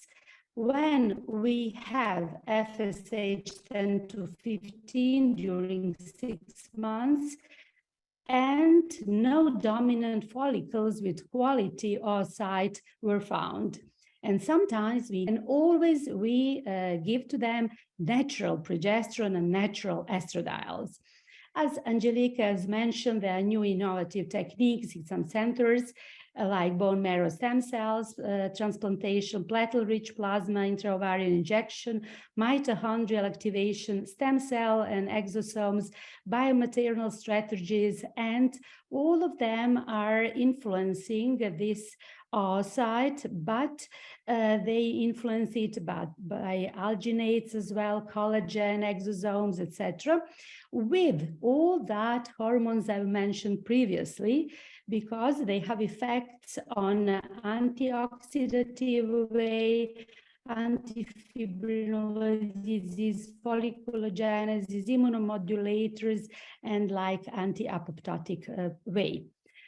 [SPEAKER 3] when we have FSH 10 to 15 during 6 months, and no dominant follicles with quality oocyte were found. And sometimes we give to them natural progesterone and natural estradiols. As Angelica has mentioned, there are new innovative techniques in some centers, like bone marrow stem cells, transplantation, platelet-rich plasma, intraovarian injection, mitochondrial activation, stem cell and exosomes, biomaterial strategies, and all of them are influencing this site, but they influence it by alginates as well, collagen, exosomes, etc. With all that hormones I've mentioned previously, because they have effects on antioxidative way, antifibrinolysis, folliculogenesis, immunomodulators, and like anti-apoptotic way.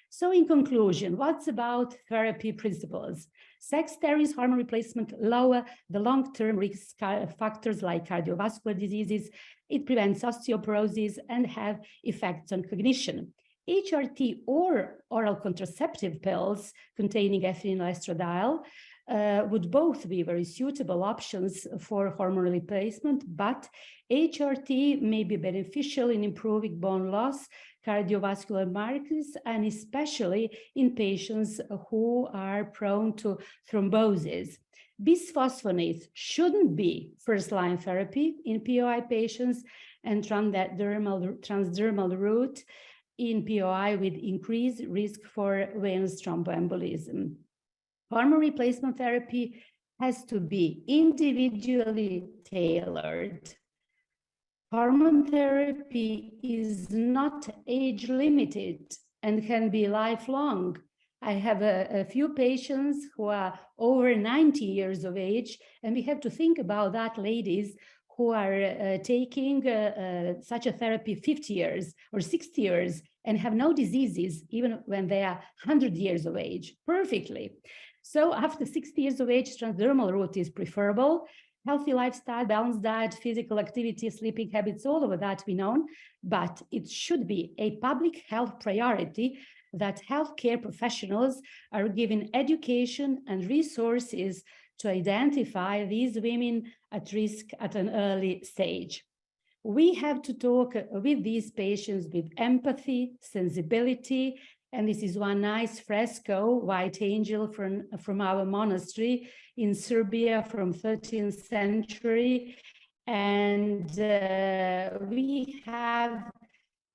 [SPEAKER 3] So in conclusion, what's about therapy principles? Sex steroids, hormone replacement lower the long-term risk factors like cardiovascular diseases. It prevents osteoporosis and have effects on cognition. HRT or oral contraceptive pills containing ethinyl estradiol would both be very suitable options for hormone replacement, but HRT may be beneficial in improving bone loss, cardiovascular markers, and especially in patients who are prone to thrombosis. Bisphosphonates shouldn't be first-line therapy in POI patients, and transdermal route in POI with increased risk for venous thromboembolism. Hormone replacement therapy has to be individually tailored. Hormone therapy is not age-limited and can be lifelong. I have a few patients who are over 90 years of age, and we have to think about that, ladies, who are taking such a therapy 50 years or 60 years and have no diseases, even when they are 100 years of age, perfectly. So after 60 years of age, transdermal route is preferable. Healthy lifestyle, balanced diet, physical activity, sleeping habits, all of that we know, but it should be a public health priority that healthcare professionals are given education and resources to identify these women at risk at an early stage. We have to talk with these patients with empathy, sensibility, and this is one nice fresco, White Angel from our monastery in Serbia from 13th century. And we have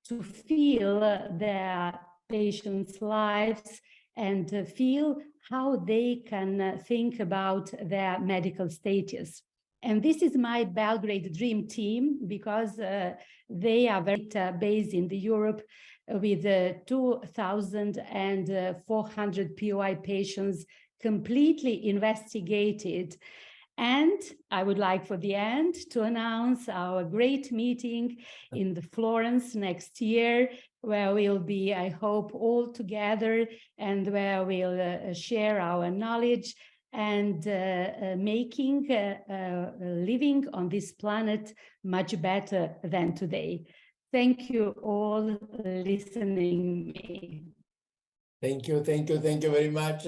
[SPEAKER 3] to feel their patients' lives and feel how they can think about their medical status. And this is my Belgrade dream team, because they are very based in the Europe with 2,400 POI patients completely investigated. And I would like for the end to announce our great meeting in the Florence next year, where we'll be, I hope, all together and where we'll share our knowledge and making living on this planet much better than today. Thank you all listening me.
[SPEAKER 1] Thank you very much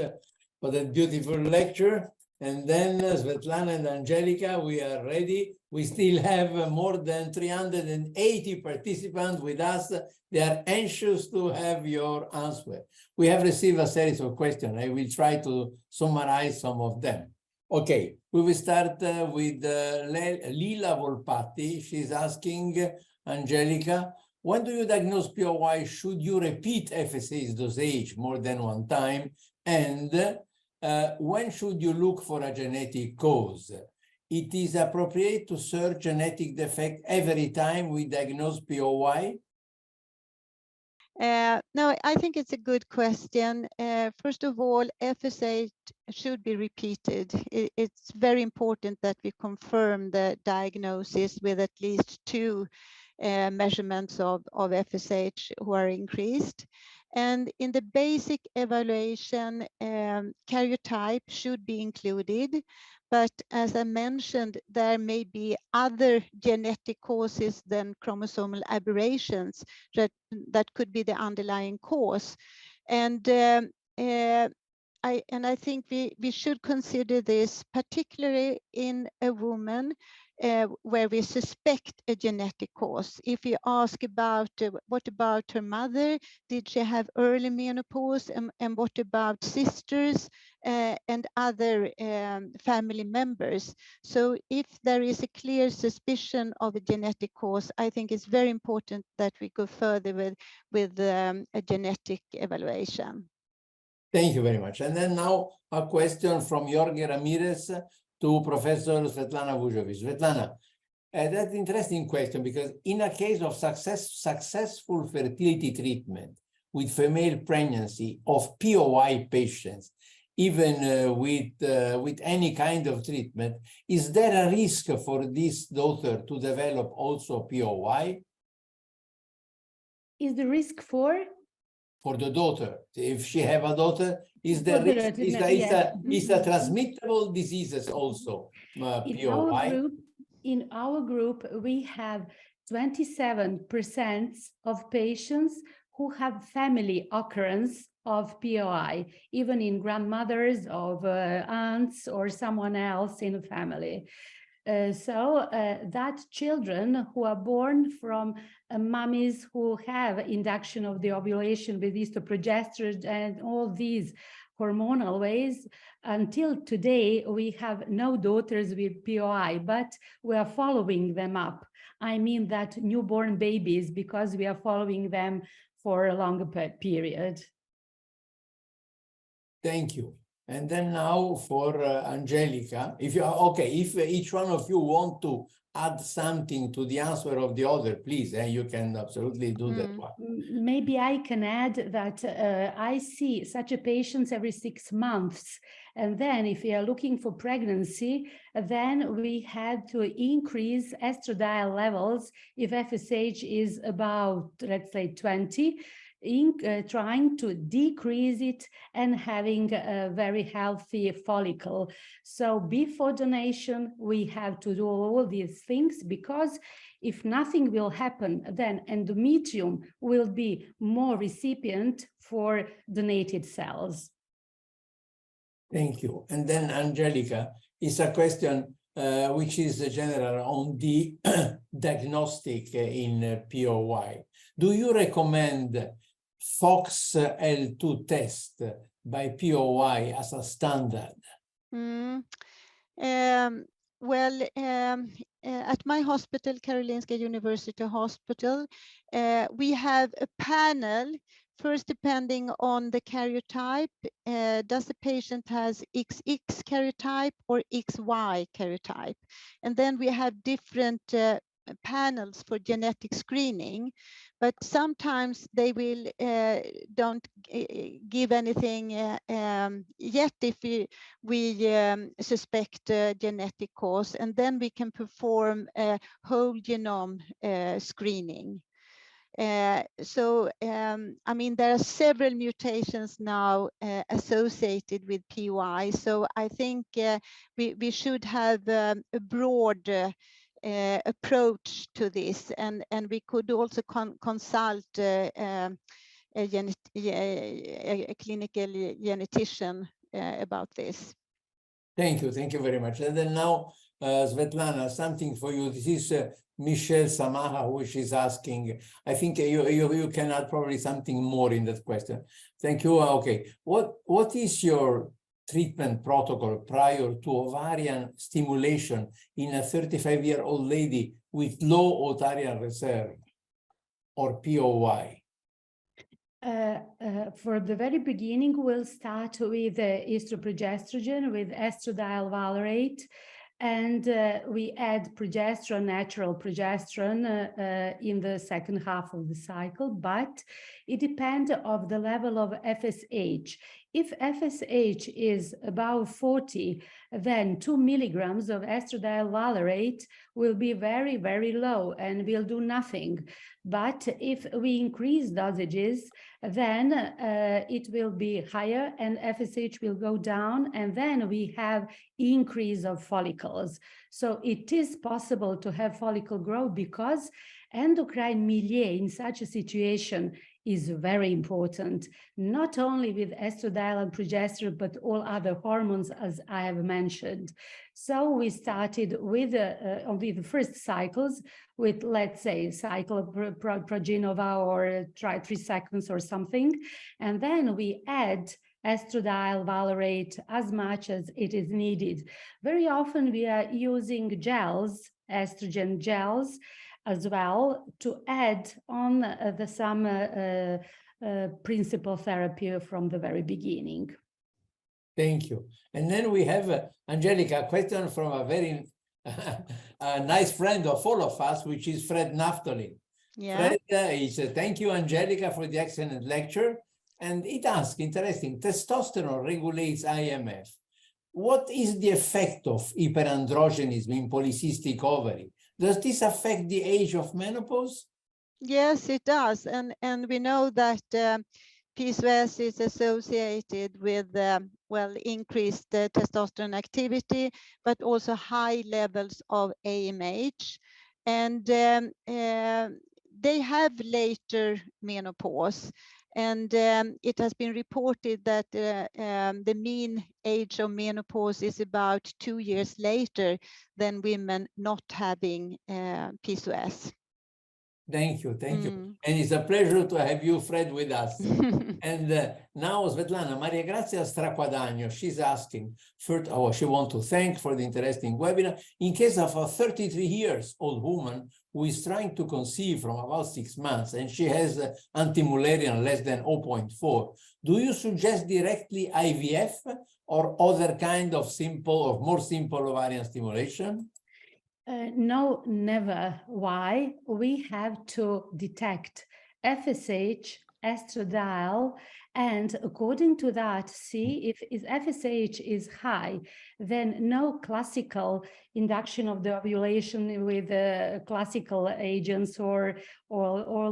[SPEAKER 1] for that beautiful lecture. And then Svetlana and Angelica, we are ready. We still have more than 380 participants with us. They are anxious to have your answer. We have received a series of questions. I will try to summarize some of them. Okay, we will start with Lila Volpatti. She's asking, Angelica, when do you diagnose POI? Should you repeat FSA's dosage more than one time? And when should you look for a genetic cause? It is appropriate to search genetic defect every time we diagnose POI?
[SPEAKER 2] No, I think it's a good question. First of all, FSA should be repeated. It's very important that we confirm the diagnosis with at least 2 measurements of FSH who are increased. And in the basic evaluation, karyotype should be included. But as I mentioned, there may be other genetic causes than chromosomal aberrations that could be the underlying cause. And I think we should consider this particularly in a woman where we suspect a genetic cause. If you ask about what about her mother, did she have early menopause, and what about sisters and other family members? So if there is a clear suspicion of a genetic cause, I think it's very important that we go further with a genetic evaluation.
[SPEAKER 1] Thank you very much. And then now a question from Jorge Ramirez to Professor Svetlana Vujovic. Svetlana, that's an interesting question, because in a case of successful fertility treatment with female pregnancy of POI patients, even with any kind of treatment, is there a risk for this daughter to develop also POI?
[SPEAKER 3] Is the risk for
[SPEAKER 1] the daughter? If she have a daughter, is there risk? Is the transmittable diseases also POI?
[SPEAKER 3] In our group, we have 27% of patients who have family occurrence of POI, even in grandmothers, of aunts, or someone else in the family. That children who are born from mummies who have induction of the ovulation with estrogen and all these hormonal ways, until today, we have no daughters with POI, but we are following them up. I mean that newborn babies, because we are following them for a longer period.
[SPEAKER 1] Thank you. And then now for Angelica, if each one of you want to add something to the answer of the other, please, you can absolutely do that one.
[SPEAKER 3] Maybe I can add that I see such a patient every 6 months. And then if we are looking for pregnancy, then we had to increase estradiol levels if FSH is about, let's say, 20, trying to decrease it and having a very healthy follicle. So before donation, we have to do all these things, because if nothing will happen, then endometrium will be more recipient for donated cells.
[SPEAKER 1] Thank you. And then Angelica, is a question which is general on the diagnostic in POI. Do you recommend FOXL2 test by POI as a standard?
[SPEAKER 2] At my hospital, Karolinska University Hospital, we have a panel, first depending on the karyotype. Does the patient has XX karyotype or XY karyotype? And then we have different panels for genetic screening, but sometimes they will don't give anything yet if we suspect a genetic cause, and then we can perform a whole genome screening. I mean, there are several mutations now associated with POI, so I think we should have a broad approach to this, and we could also consult a clinical genetician about this.
[SPEAKER 1] Thank you very much. And then now, Svetlana, something for you. This is Michelle Samaha, who is asking. I think you can add probably something more in that question. Thank you. Okay, what is your treatment protocol prior to ovarian stimulation in a 35-year-old lady with low ovarian reserve or POI?
[SPEAKER 3] For the very beginning, we'll start with estroprogesterone with estradiol valerate, and we add progesterone, natural progesterone, in the second half of the cycle, but it depends on the level of FSH. If FSH is above 40, then 2 milligrams of estradiol valerate will be very, very low and will do nothing. But if we increase dosages, then it will be higher and FSH will go down, and then we have increase of follicles. So it is possible to have follicle growth because endocrine milieu in such a situation is very important, not only with estradiol and progesterone, but all other hormones, as I have mentioned. So we started with only the first cycles with, let's say, cycle of Progenova or 3 seconds or something. And then we add estradiol, valerate as much as it is needed. Very often we are using gels, estrogen gels, as well, to add on some principal therapy from the very beginning.
[SPEAKER 1] Thank you. And then we have, Angelica, a question from a very nice friend of all of us, which is Fred Naftali.
[SPEAKER 2] Yeah.
[SPEAKER 1] Fred, thank you, Angelica, for the excellent lecture. And it asks, interesting, testosterone regulates IMF. What is the effect of hyperandrogenism in polycystic ovary? Does this affect the age of menopause?
[SPEAKER 2] Yes, it does. And we know that PCOS is associated with, well, increased testosterone activity, but also high levels of AMH. And they have later menopause. And it has been reported that the mean age of menopause is about 2 years later than women not having PCOS.
[SPEAKER 1] Thank you, thank you. And it's a pleasure to have you, Fred, with us. And now, Svetlana, Maria Grazia Straquadagno, she's asking, first, she wants to thank for the interesting webinar. In case of a 33-year-old woman who is trying to conceive from about 6 months, and she has anti-Mullerian less than 0.4, do you suggest directly IVF or other kind of simple or more simple ovarian stimulation?
[SPEAKER 3] No, never. Why? We have to detect FSH, estradiol, and according to that, see if FSH is high, then no classical induction of the ovulation with classical agents or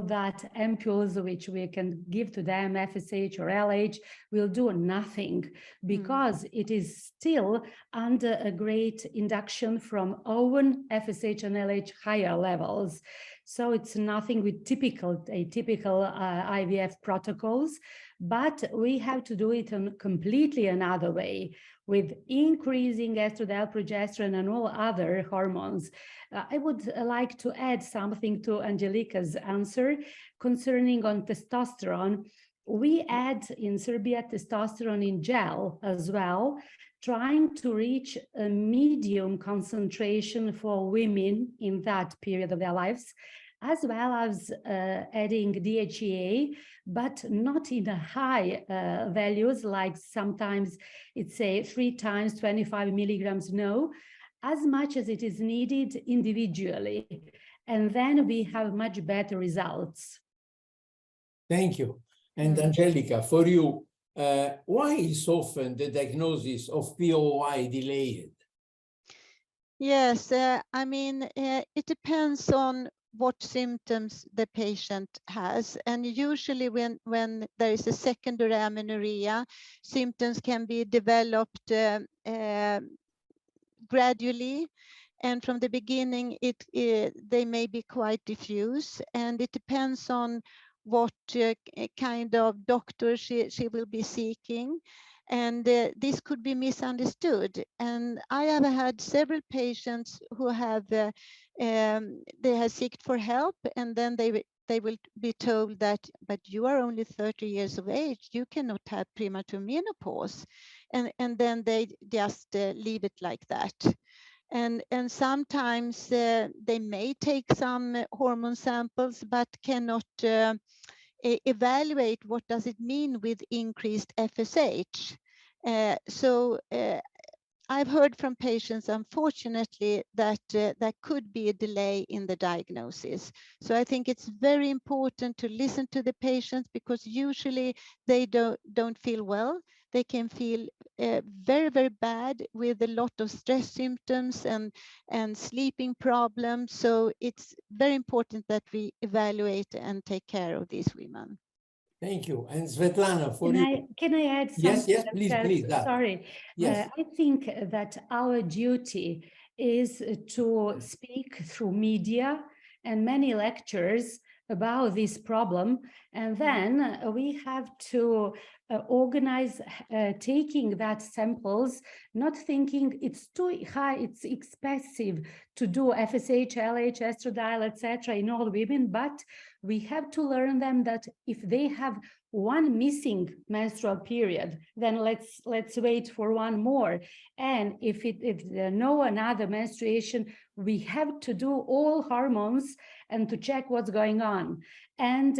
[SPEAKER 3] that ampules which we can give to them, FSH or LH, will do nothing because it is still under a great induction from own FSH and LH higher levels. So it's nothing with atypical IVF protocols, but we have to do it in completely another way with increasing estradiol, progesterone, and all other hormones. I would like to add something to Angelica's answer concerning on testosterone. We add in Serbia testosterone in gel as well, trying to reach a medium concentration for women in that period of their lives, as well as adding DHEA, but not in the high values, like sometimes it's 3 times 25 milligrams, no, as much as it is needed individually. And then we have much better results.
[SPEAKER 1] Thank you. And Angelica, for you, why is often the diagnosis of POI delayed?
[SPEAKER 2] Yes, I mean, it depends on what symptoms the patient has. And usually when there is a secondary amenorrhea, symptoms can be developed gradually. And from the beginning, they may be quite diffuse, and it depends on what kind of doctor she will be seeking. And this could be misunderstood. And I have had several patients who have, they have sought for help, and then they will be told that, but you are only 30 years of age, you cannot have premature menopause. And then they just leave it like that. And sometimes they may take some hormone samples, but cannot evaluate what does it mean with increased FSH. So I've heard from patients, unfortunately, that there could be a delay in the diagnosis. So I think it's very important to listen to the patients, because usually they don't feel well. They can feel very, very bad with a lot of stress symptoms and sleeping problems. So it's very important that we evaluate and take care of these women.
[SPEAKER 1] Thank you. And Svetlana, for you.
[SPEAKER 3] Can I add something?
[SPEAKER 1] Yes, please.
[SPEAKER 3] Sorry.
[SPEAKER 1] Yes.
[SPEAKER 3] I think that our duty is to speak through media and many lectures about this problem, and then we have to organize taking that samples, not thinking it's too high, it's expensive to do FSH, LH, estradiol, etc. in all women, but we have to learn them that if they have one missing menstrual period, then let's wait for one more. And if there no another menstruation, we have to do all hormones and to check what's going on. And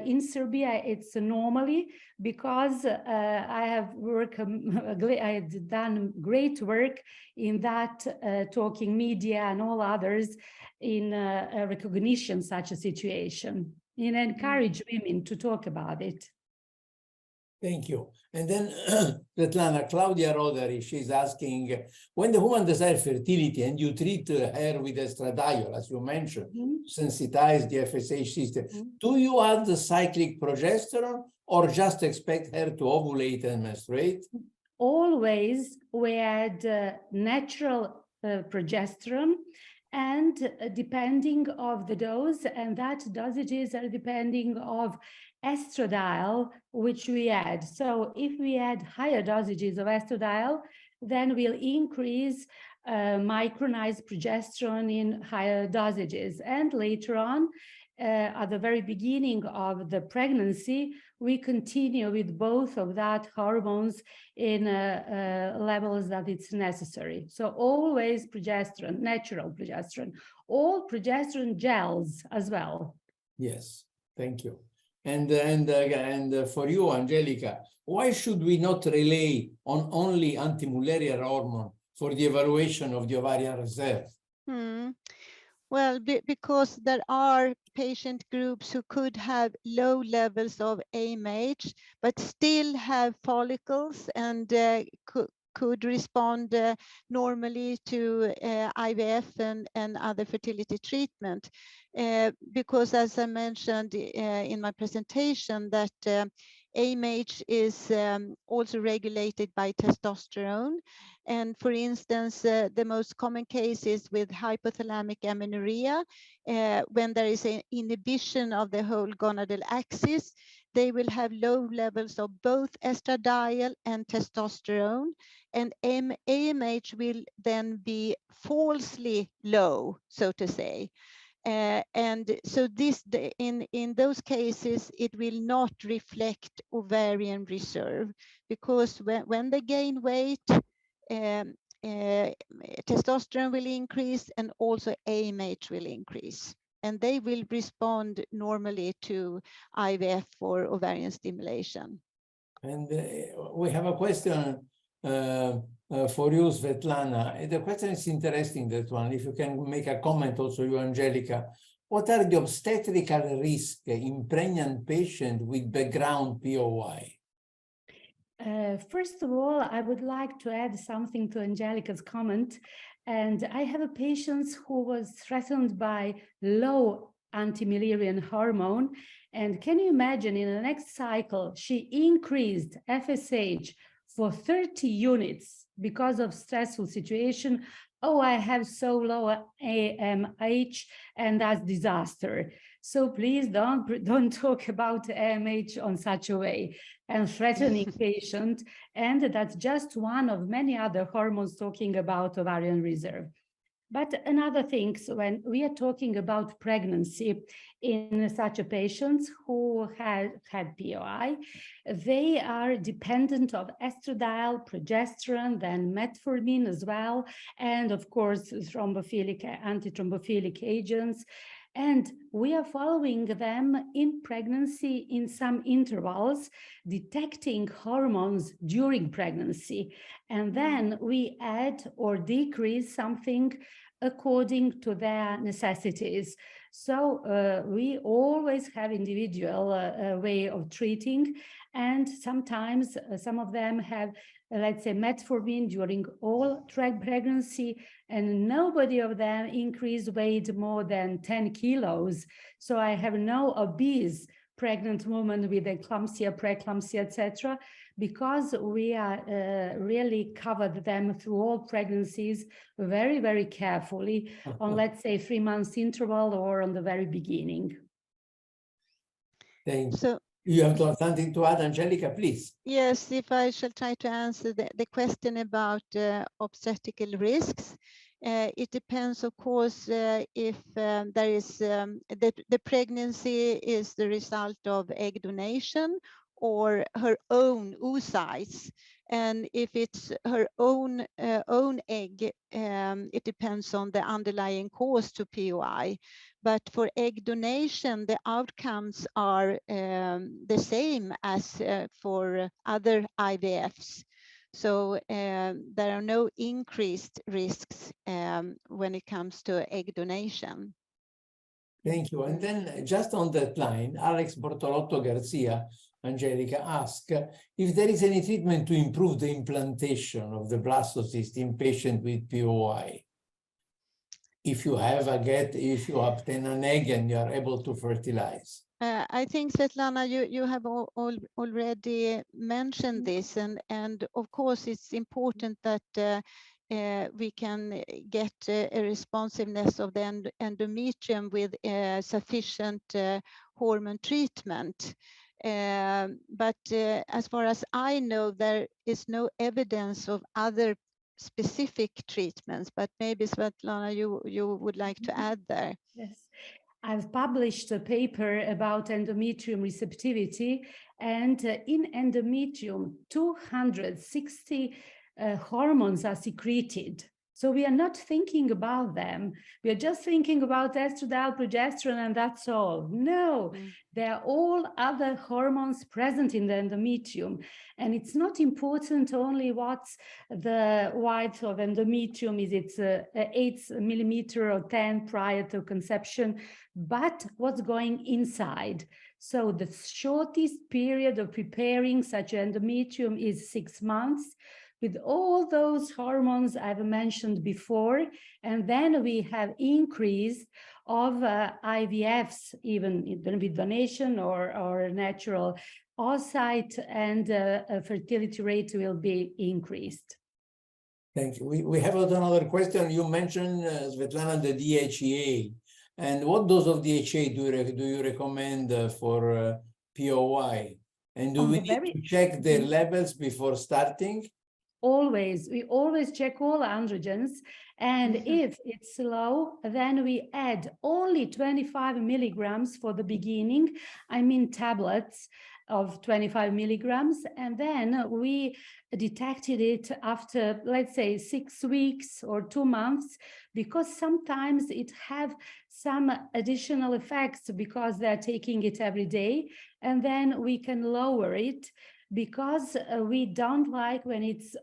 [SPEAKER 3] in Serbia, it's normally because I have I had done great work in that talking media and all others in recognition such a situation and encourage women to talk about it.
[SPEAKER 1] Thank you. And then Svetlana, Claudia Roderi, she's asking, when the woman desires fertility and you treat her with estradiol, as you mentioned, sensitize the FSH system, do you add the cyclic progesterone or just expect her to ovulate and menstruate?
[SPEAKER 3] Always we add natural progesterone, and depending of the dose, and that dosages are depending of estradiol, which we add. So if we add higher dosages of estradiol, then we'll increase micronized progesterone in higher dosages. And later on, at the very beginning of the pregnancy, we continue with both of that hormones in levels that it's necessary. So always progesterone, natural progesterone, all progesterone gels as well.
[SPEAKER 1] Yes, thank you. And for you, Angelica, why should we not rely on only anti-mullerian hormone for the evaluation of the ovarian reserve?
[SPEAKER 2] Well, because there are patient groups who could have low levels of AMH, but still have follicles and could respond normally to IVF and other fertility treatment. Because as I mentioned in my presentation, that AMH is also regulated by testosterone. And for instance, the most common cases with hypothalamic amenorrhea, when there is an inhibition of the whole gonadal axis, they will have low levels of both estradiol and testosterone, and AMH will then be falsely low, so to say. And so this, in those cases, it will not reflect ovarian reserve, because when they gain weight, testosterone will increase and also AMH will increase, and they will respond normally to IVF or ovarian stimulation.
[SPEAKER 1] And we have a question for you, Svetlana. The question is interesting, that one. If you can make a comment also, you, Angelica. What are the obstetrical risks in pregnant patients with background POI?
[SPEAKER 3] First of all, I would like to add something to Angelica's comment. And I have a patient who was threatened by low anti-Mullerian hormone. And can you imagine, in the next cycle, she increased FSH for 30 units because of stressful situation. Oh, I have so low AMH, and that's disaster. So please don't talk about AMH on such a way and threatening patient. And that's just one of many other hormones talking about ovarian reserve. But another thing, so when we are talking about pregnancy in such a patients who had POI, they are dependent of estradiol, progesterone, then metformin as well, and of course, antithrombophilic agents. And we are following them in pregnancy in some intervals, detecting hormones during pregnancy. And then we add or decrease something according to their necessities. So we always have individual way of treating. And sometimes some of them have, let's say, metformin during all pregnancy, and nobody of them increased weight more than 10 kilos. So I have no obese pregnant woman with eclampsia, preeclampsia, etc., because we are really covered them through all pregnancies very, very carefully on, let's say, 3 months interval or on the very beginning.
[SPEAKER 1] Thank you.
[SPEAKER 2] So
[SPEAKER 1] You have something to add, Angelica, please.
[SPEAKER 2] yes, if I shall try to answer the question about obstetrical risks, it depends, of course, if there is the pregnancy is the result of egg donation or her own oocytes. And if it's her own egg, it depends on the underlying cause to POI. But for egg donation, the outcomes are the same as for other IVFs. So there are no increased risks when it comes to egg donation.
[SPEAKER 1] Thank you. And then just on that line, Alex Bortolotto Garcia, Angelica, asked if there is any treatment to improve the implantation of the blastocyst in patients with POI. If you obtain an egg and you are able to fertilize.
[SPEAKER 2] I think, Svetlana, you have already mentioned this, and of course it's important that we can get a responsiveness of the endometrium with sufficient hormone treatment. But as far as I know, there is no evidence of other specific treatments, but maybe Svetlana, you would like to add there.
[SPEAKER 3] Yes, I've published a paper about endometrium receptivity, and in endometrium, 260 hormones are secreted. So we are not thinking about them. We are just thinking about estradiol, progesterone, and that's all. No, there are all other hormones present in the endometrium. And it's not important only what's the width of endometrium, is it 8 millimeter or 10 prior to conception, but what's going inside. So the shortest period of preparing such endometrium is 6 months, with all those hormones I've mentioned before, and then we have increase of IVFs, even with donation or natural oocyte, and fertility rate will be increased.
[SPEAKER 1] Thank you. We have another question. You mentioned, Svetlana, the DHEA. And what dose of DHEA do you recommend for POI? And do we need to check their levels before starting?
[SPEAKER 3] Always, we always check all androgens, and if it's low, then we add only 25 milligrams for the beginning, I mean tablets of 25 milligrams, and then we detected it after, let's say, 6 weeks or 2 months, because sometimes it have some additional effects because they're taking it every day, and then we can lower it, because we don't like when it's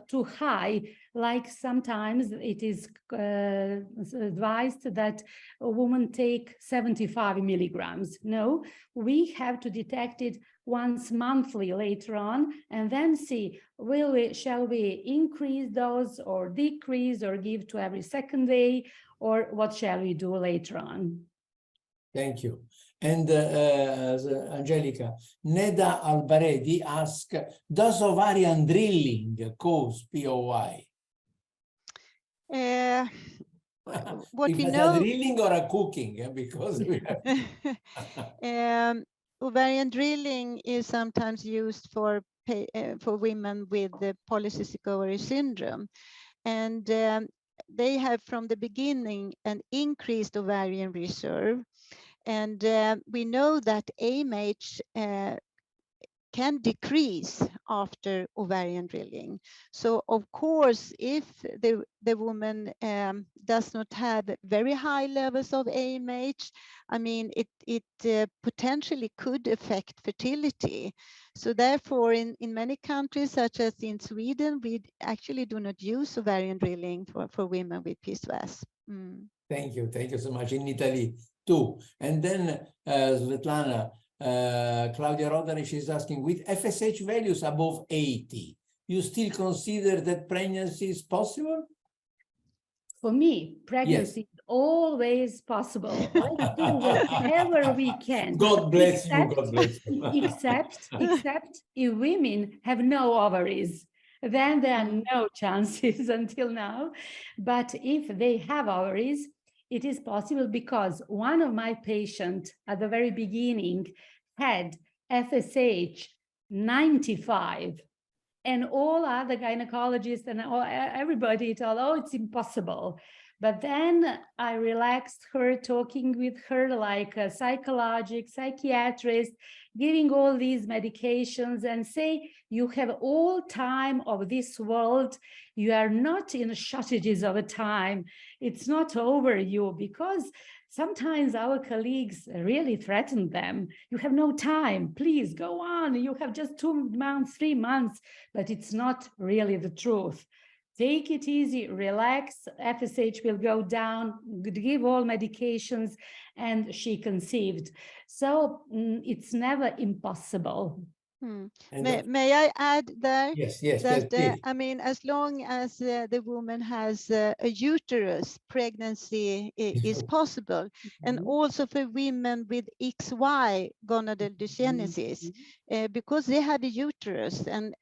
[SPEAKER 3] too high, like sometimes it is advised that a woman take 75 milligrams. No, we have to detect it once monthly later on, and then see, shall we increase those or decrease or give to every second day, or what shall we do later on?
[SPEAKER 1] Thank you. And Angelica, Neda Albaredi asks, does ovarian drilling cause POI?
[SPEAKER 2] What we
[SPEAKER 1] Is
[SPEAKER 2] know,
[SPEAKER 1] a drilling or a cooking? Because we have...
[SPEAKER 2] ovarian drilling is sometimes used for women with the polycystic ovary syndrome, and they have from the beginning an increased ovarian reserve. And we know that AMH can decrease after ovarian drilling. So of course, if the woman does not have very high levels of AMH, I mean, it potentially could affect fertility. So therefore, in many countries, such as in Sweden, we actually do not use ovarian drilling for women with PCOS.
[SPEAKER 1] Thank you so much. In Italy too. And then Svetlana, Claudia Roderich is asking, with FSH values above 80, you still consider that pregnancy is possible?
[SPEAKER 3] For me, pregnancy is always possible. Let's do whatever we can.
[SPEAKER 1] God bless you. God bless you.
[SPEAKER 3] Except if women have no ovaries, then there are no chances until now. But if they have ovaries, it is possible, because one of my patients at the very beginning had FSH 95, and all other gynecologists and everybody told, oh, it's impossible. But then I relaxed her, talking with her like a psychiatrist, giving all these medications and say, you have all time of this world. You are not in shortages of a time. It's not over you, because sometimes our colleagues really threaten them. You have no time, please go on. You have just 2 months, 3 months, but it's not really the truth. Take it easy, relax, FSH will go down, give all medications, and she conceived. So it's never impossible.
[SPEAKER 2] May I add there?
[SPEAKER 1] Yes, yes,
[SPEAKER 2] that
[SPEAKER 1] yes,
[SPEAKER 2] I mean, as long as the woman has a uterus, pregnancy is possible. And also for women with XY gonadal dysgenesis, because they had a uterus, and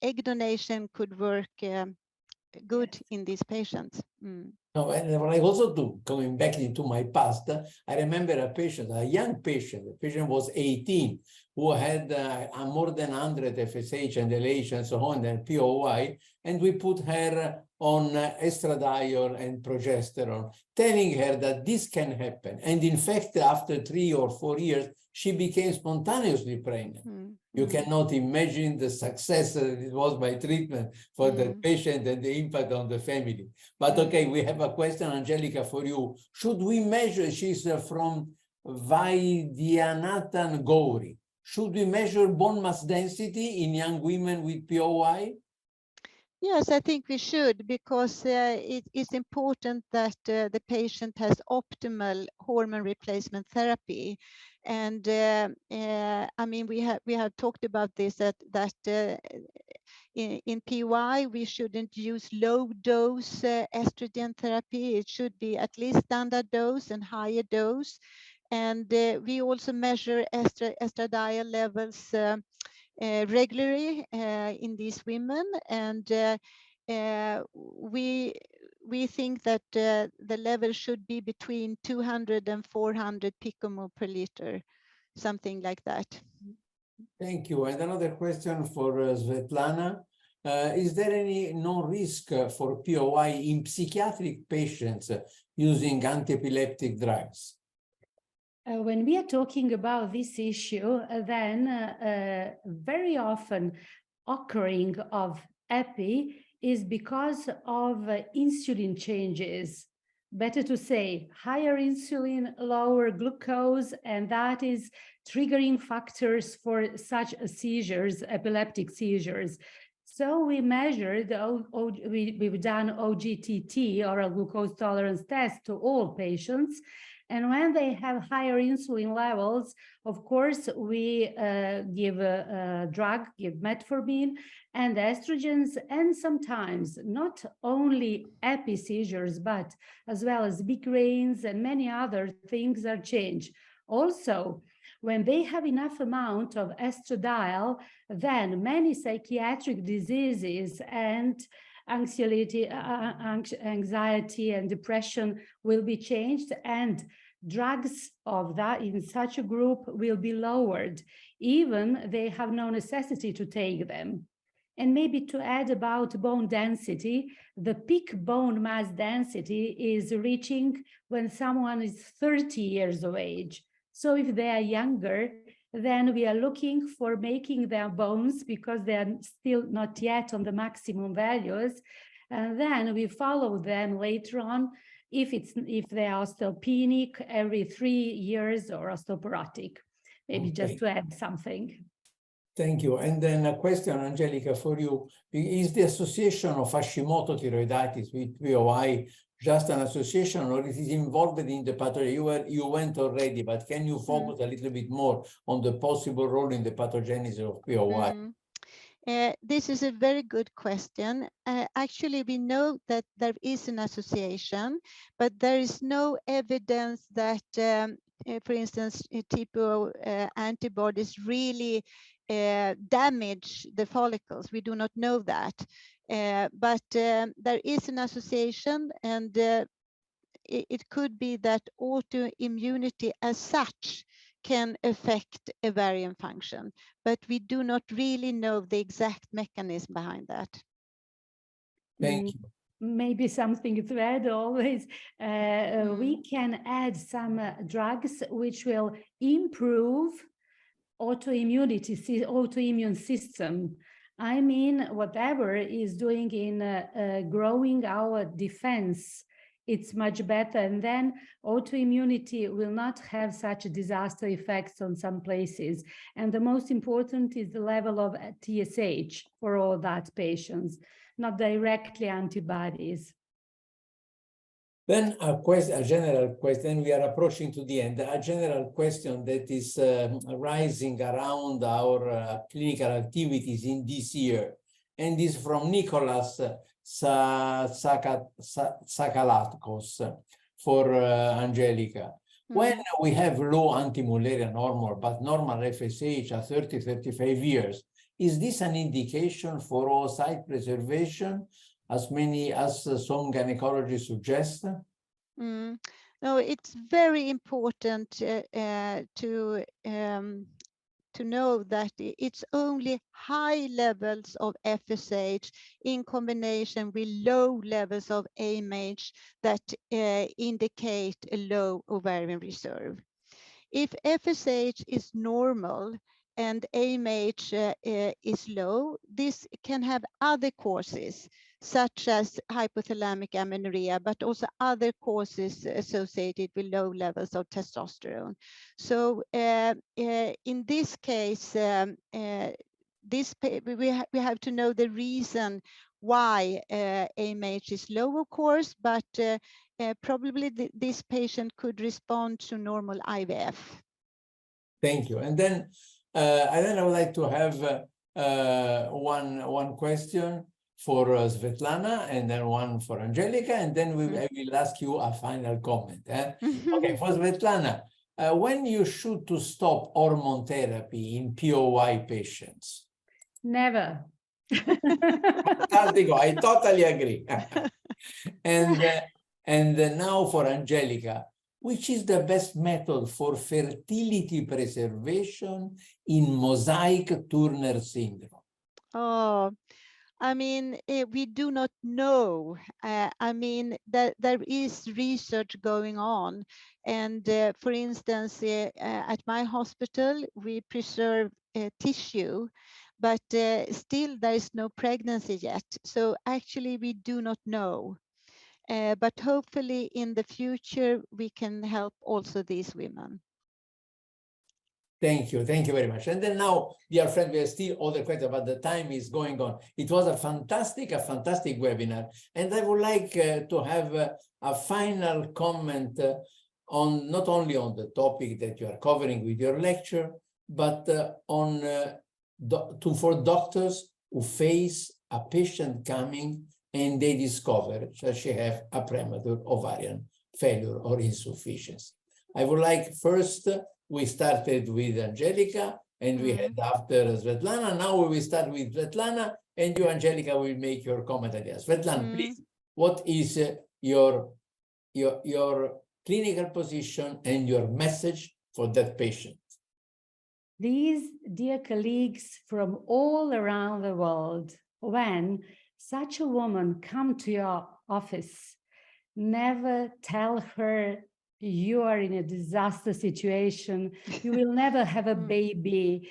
[SPEAKER 2] egg donation could work good in these patients.
[SPEAKER 1] No, and when I also coming back into my past, I remember a patient, a young patient. The patient was 18, who had more than 100 FSH and LH and so on, and POI, and we put her on estradiol and progesterone, telling her that this can happen. And in fact, after 3 or 4 years, she became spontaneously pregnant. You cannot imagine the success that it was by treatment for the patient and the impact on the family. But okay, we have a question, Angelica, for you. Should we measure, she's from Vaidyanathan Gauri. Should we measure bone mass density in young women with POI?
[SPEAKER 2] Yes, I think we should, because it is important that the patient has optimal hormone replacement therapy. And I mean, we have talked about this, that in PY, we shouldn't use low dose estrogen therapy. It should be at least standard dose and higher dose. And we also measure estradiol levels regularly in these women, and we think that the level should be between 200 and 400 picomole per liter, something like that.
[SPEAKER 1] Thank you. And another question for Svetlana. Is there any no risk for POI in psychiatric patients using anti-epileptic drugs?
[SPEAKER 3] When we are talking about this issue, then very often occurring of epi is because of insulin changes. Better to say higher insulin, lower glucose, and that is triggering factors for such seizures, epileptic seizures. So we measured, we've done OGTT, oral glucose tolerance test, to all patients. And when they have higher insulin levels, of course, we give a drug, give metformin and estrogens, and sometimes not only epi seizures, but as well as migraines and many other things are changed. Also, when they have enough amount of estradiol, then many psychiatric diseases and anxiety and depression will be changed, and drugs of that in such a group will be lowered, even they have no necessity to take them. And maybe to add about bone density, the peak bone mass density is reaching when someone is 30 years of age. So if they are younger, then we are looking for making their bones, because they are still not yet on the maximum values. And then we follow them later on if they are osteopenic every 3 years or osteoporotic. Maybe just to add something.
[SPEAKER 1] Thank you. And then a question, Angelica, for you. Is the association of Hashimoto thyroiditis with POI just an association, or it is involved in the pathology? You went already, but can you focus a little bit more on the possible role in the pathogenesis of POI?
[SPEAKER 2] This is a very good question. Actually, we know that there is an association, but there is no evidence that, for instance, TPO antibodies really damage the follicles. We do not know that. But there is an association, and it could be that autoimmunity as such can affect ovarian function, but we do not really know the exact mechanism behind that.
[SPEAKER 1] Thank you.
[SPEAKER 3] Maybe something to add always. We can add some drugs which will improve autoimmune system. I mean, whatever is doing in growing our defense, it's much better. And then autoimmunity will not have such disaster effects on some places. And the most important is the level of TSH for all that patients, not directly antibodies.
[SPEAKER 1] Then a general question, we are approaching to the end, a general question that is rising around our clinical activities in this year, and is from Nicholas Sakalatkos for Angelica. When we have low anti-malaria normal, but normal FSH at 30-35 years, is this an indication for oocyte preservation, as some gynecologists suggest?
[SPEAKER 2] No, it's very important to know that it's only high levels of FSH in combination with low levels of AMH that indicate a low ovarian reserve. If FSH is normal and AMH is low, this can have other causes, such as hypothalamic amenorrhea, but also other causes associated with low levels of testosterone. So in this case, we have to know the reason why AMH is low, of course, but probably this patient could respond to normal IVF.
[SPEAKER 1] Thank you. And then I would like to have one question for Svetlana, and then one for Angelica, and then I will ask you a final comment. Okay, for Svetlana, when you should to stop hormone therapy in POI patients?
[SPEAKER 3] Never.
[SPEAKER 1] Fantastico, I totally agree. And now for Angelica, which is the best method for fertility preservation in mosaic Turner syndrome?
[SPEAKER 2] Oh, I mean, we do not know. I mean, there is research going on. And for instance, at my hospital, we preserve tissue, but still there is no pregnancy yet. So actually, we do not know. But hopefully in the future, we can help also these women.
[SPEAKER 1] Thank you very much. And then now, dear friend, we have still other questions, but the time is going on. It was a fantastic webinar. And I would like to have a final comment on not only on the topic that you are covering with your lecture, but for doctors who face a patient coming and they discover that she have a premature ovarian failure or insufficiency. I would like first, we started with Angelica and we had after Svetlana. Now we will start with Svetlana, and you, Angelica, will make your comment again. Svetlana, please, what is your clinical position and your message for that patient?
[SPEAKER 3] These dear colleagues from all around the world, when such a woman come to your office, never tell her you are in a disaster situation, you will never have a baby,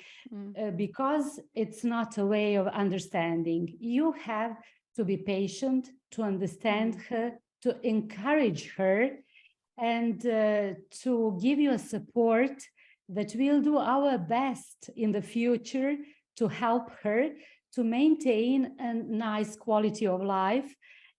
[SPEAKER 3] because it's not a way of understanding. You have to be patient, to understand her, to encourage her, and to give you a support that we'll do our best in the future to help her to maintain a nice quality of life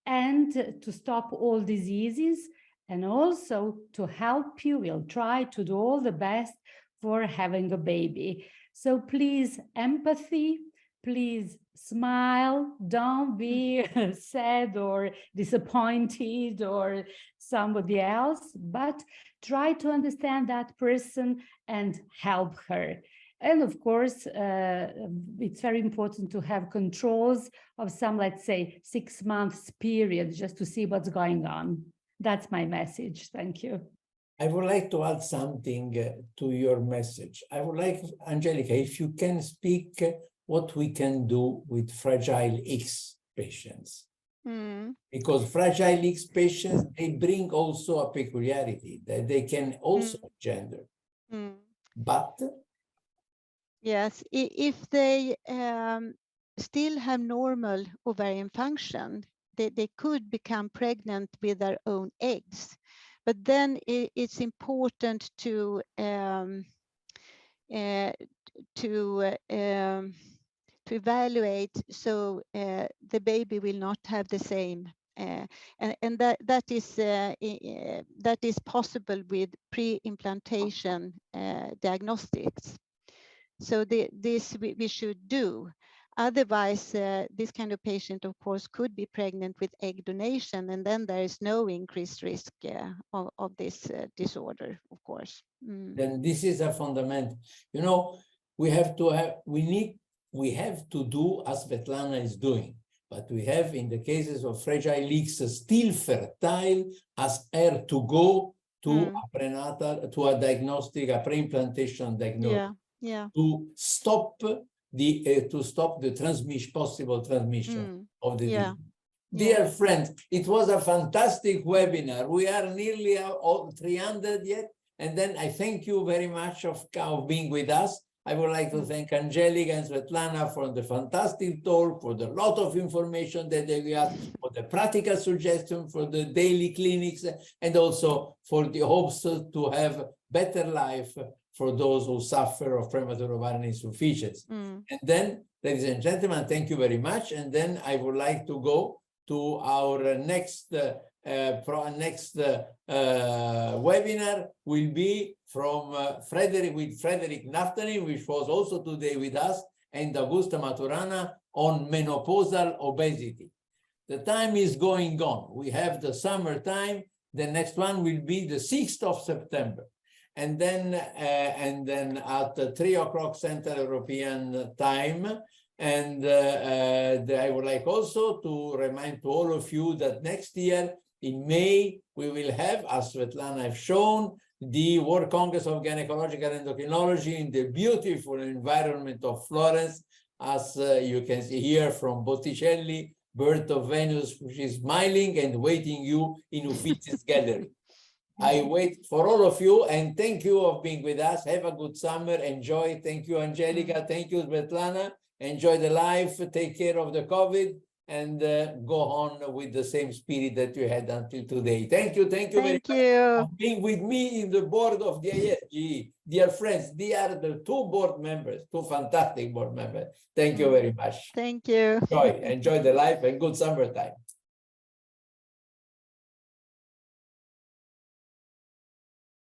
[SPEAKER 3] and to stop all diseases, and also to help you. We'll try to do all the best for having a baby. So please, empathy, please smile, don't be sad or disappointed or somebody else, but try to understand that person and help her. And of course, it's very important to have controls of some, let's say, 6 months period, just to see what's going on. That's my message. Thank you.
[SPEAKER 1] I would like to add something to your message. I would like, Angelica, if you can speak what we can do with Fragile X patients. Because Fragile X patients, they bring also a peculiarity that they can also gender. But
[SPEAKER 2] yes, if they still have normal ovarian function, they could become pregnant with their own eggs. But then it's important to evaluate so the baby will not have the same, and that is possible with pre-implantation diagnostics. So this we should do. Otherwise, this kind of patient, of course, could be pregnant with egg donation, and then there is no increased risk of this disorder, of course.
[SPEAKER 1] Then this is a fundamental. You know, we have to do as Svetlana is doing, but we have, in the cases of Fragile X, still fertile, as her to go to a prenatal, to a diagnostic, a pre-implantation diagnosis.
[SPEAKER 2] Yeah.
[SPEAKER 1] To stop the transmission, possible transmission of the disease. Dear friends, it was a fantastic webinar. We are nearly all 300 yet, and then I thank you very much of being with us. I would like to thank Angelica and Svetlana for the fantastic talk, for the lot of information that they got, for the practical suggestion, for the daily clinics, and also for the hopes to have better life for those who suffer of premature ovarian insufficiency. And then, ladies and gentlemen, thank you very much. And then I would like to go to our next webinar will be from Frederick Naftanin, which was also today with us, and Augusta Maturana on menopausal obesity. The time is going on. We have the summertime. The next one will be the 6th of September. And then at 3 o'clock Central European time. And I would like also to remind to all of you that next year in May, we will have, as Svetlana have shown, the World Congress of Gynecological Endocrinology in the beautiful environment of Florence, as you can see here from Botticelli, Birth of Venus, which is smiling and waiting you in Uffizzi's gallery. I wait for all of you, and thank you for being with us. Have a good summer. Enjoy. Thank you, Angelica. Thank you, Svetlana. Enjoy the life. Take care of the COVID, and go on with the same spirit that you had until today. Thank you. Thank you very much for being with me in the board of the ISGE. Dear friends, they are the two board members, two fantastic board members. Thank you very much.
[SPEAKER 2] Thank you.
[SPEAKER 1] Enjoy the life and good summertime.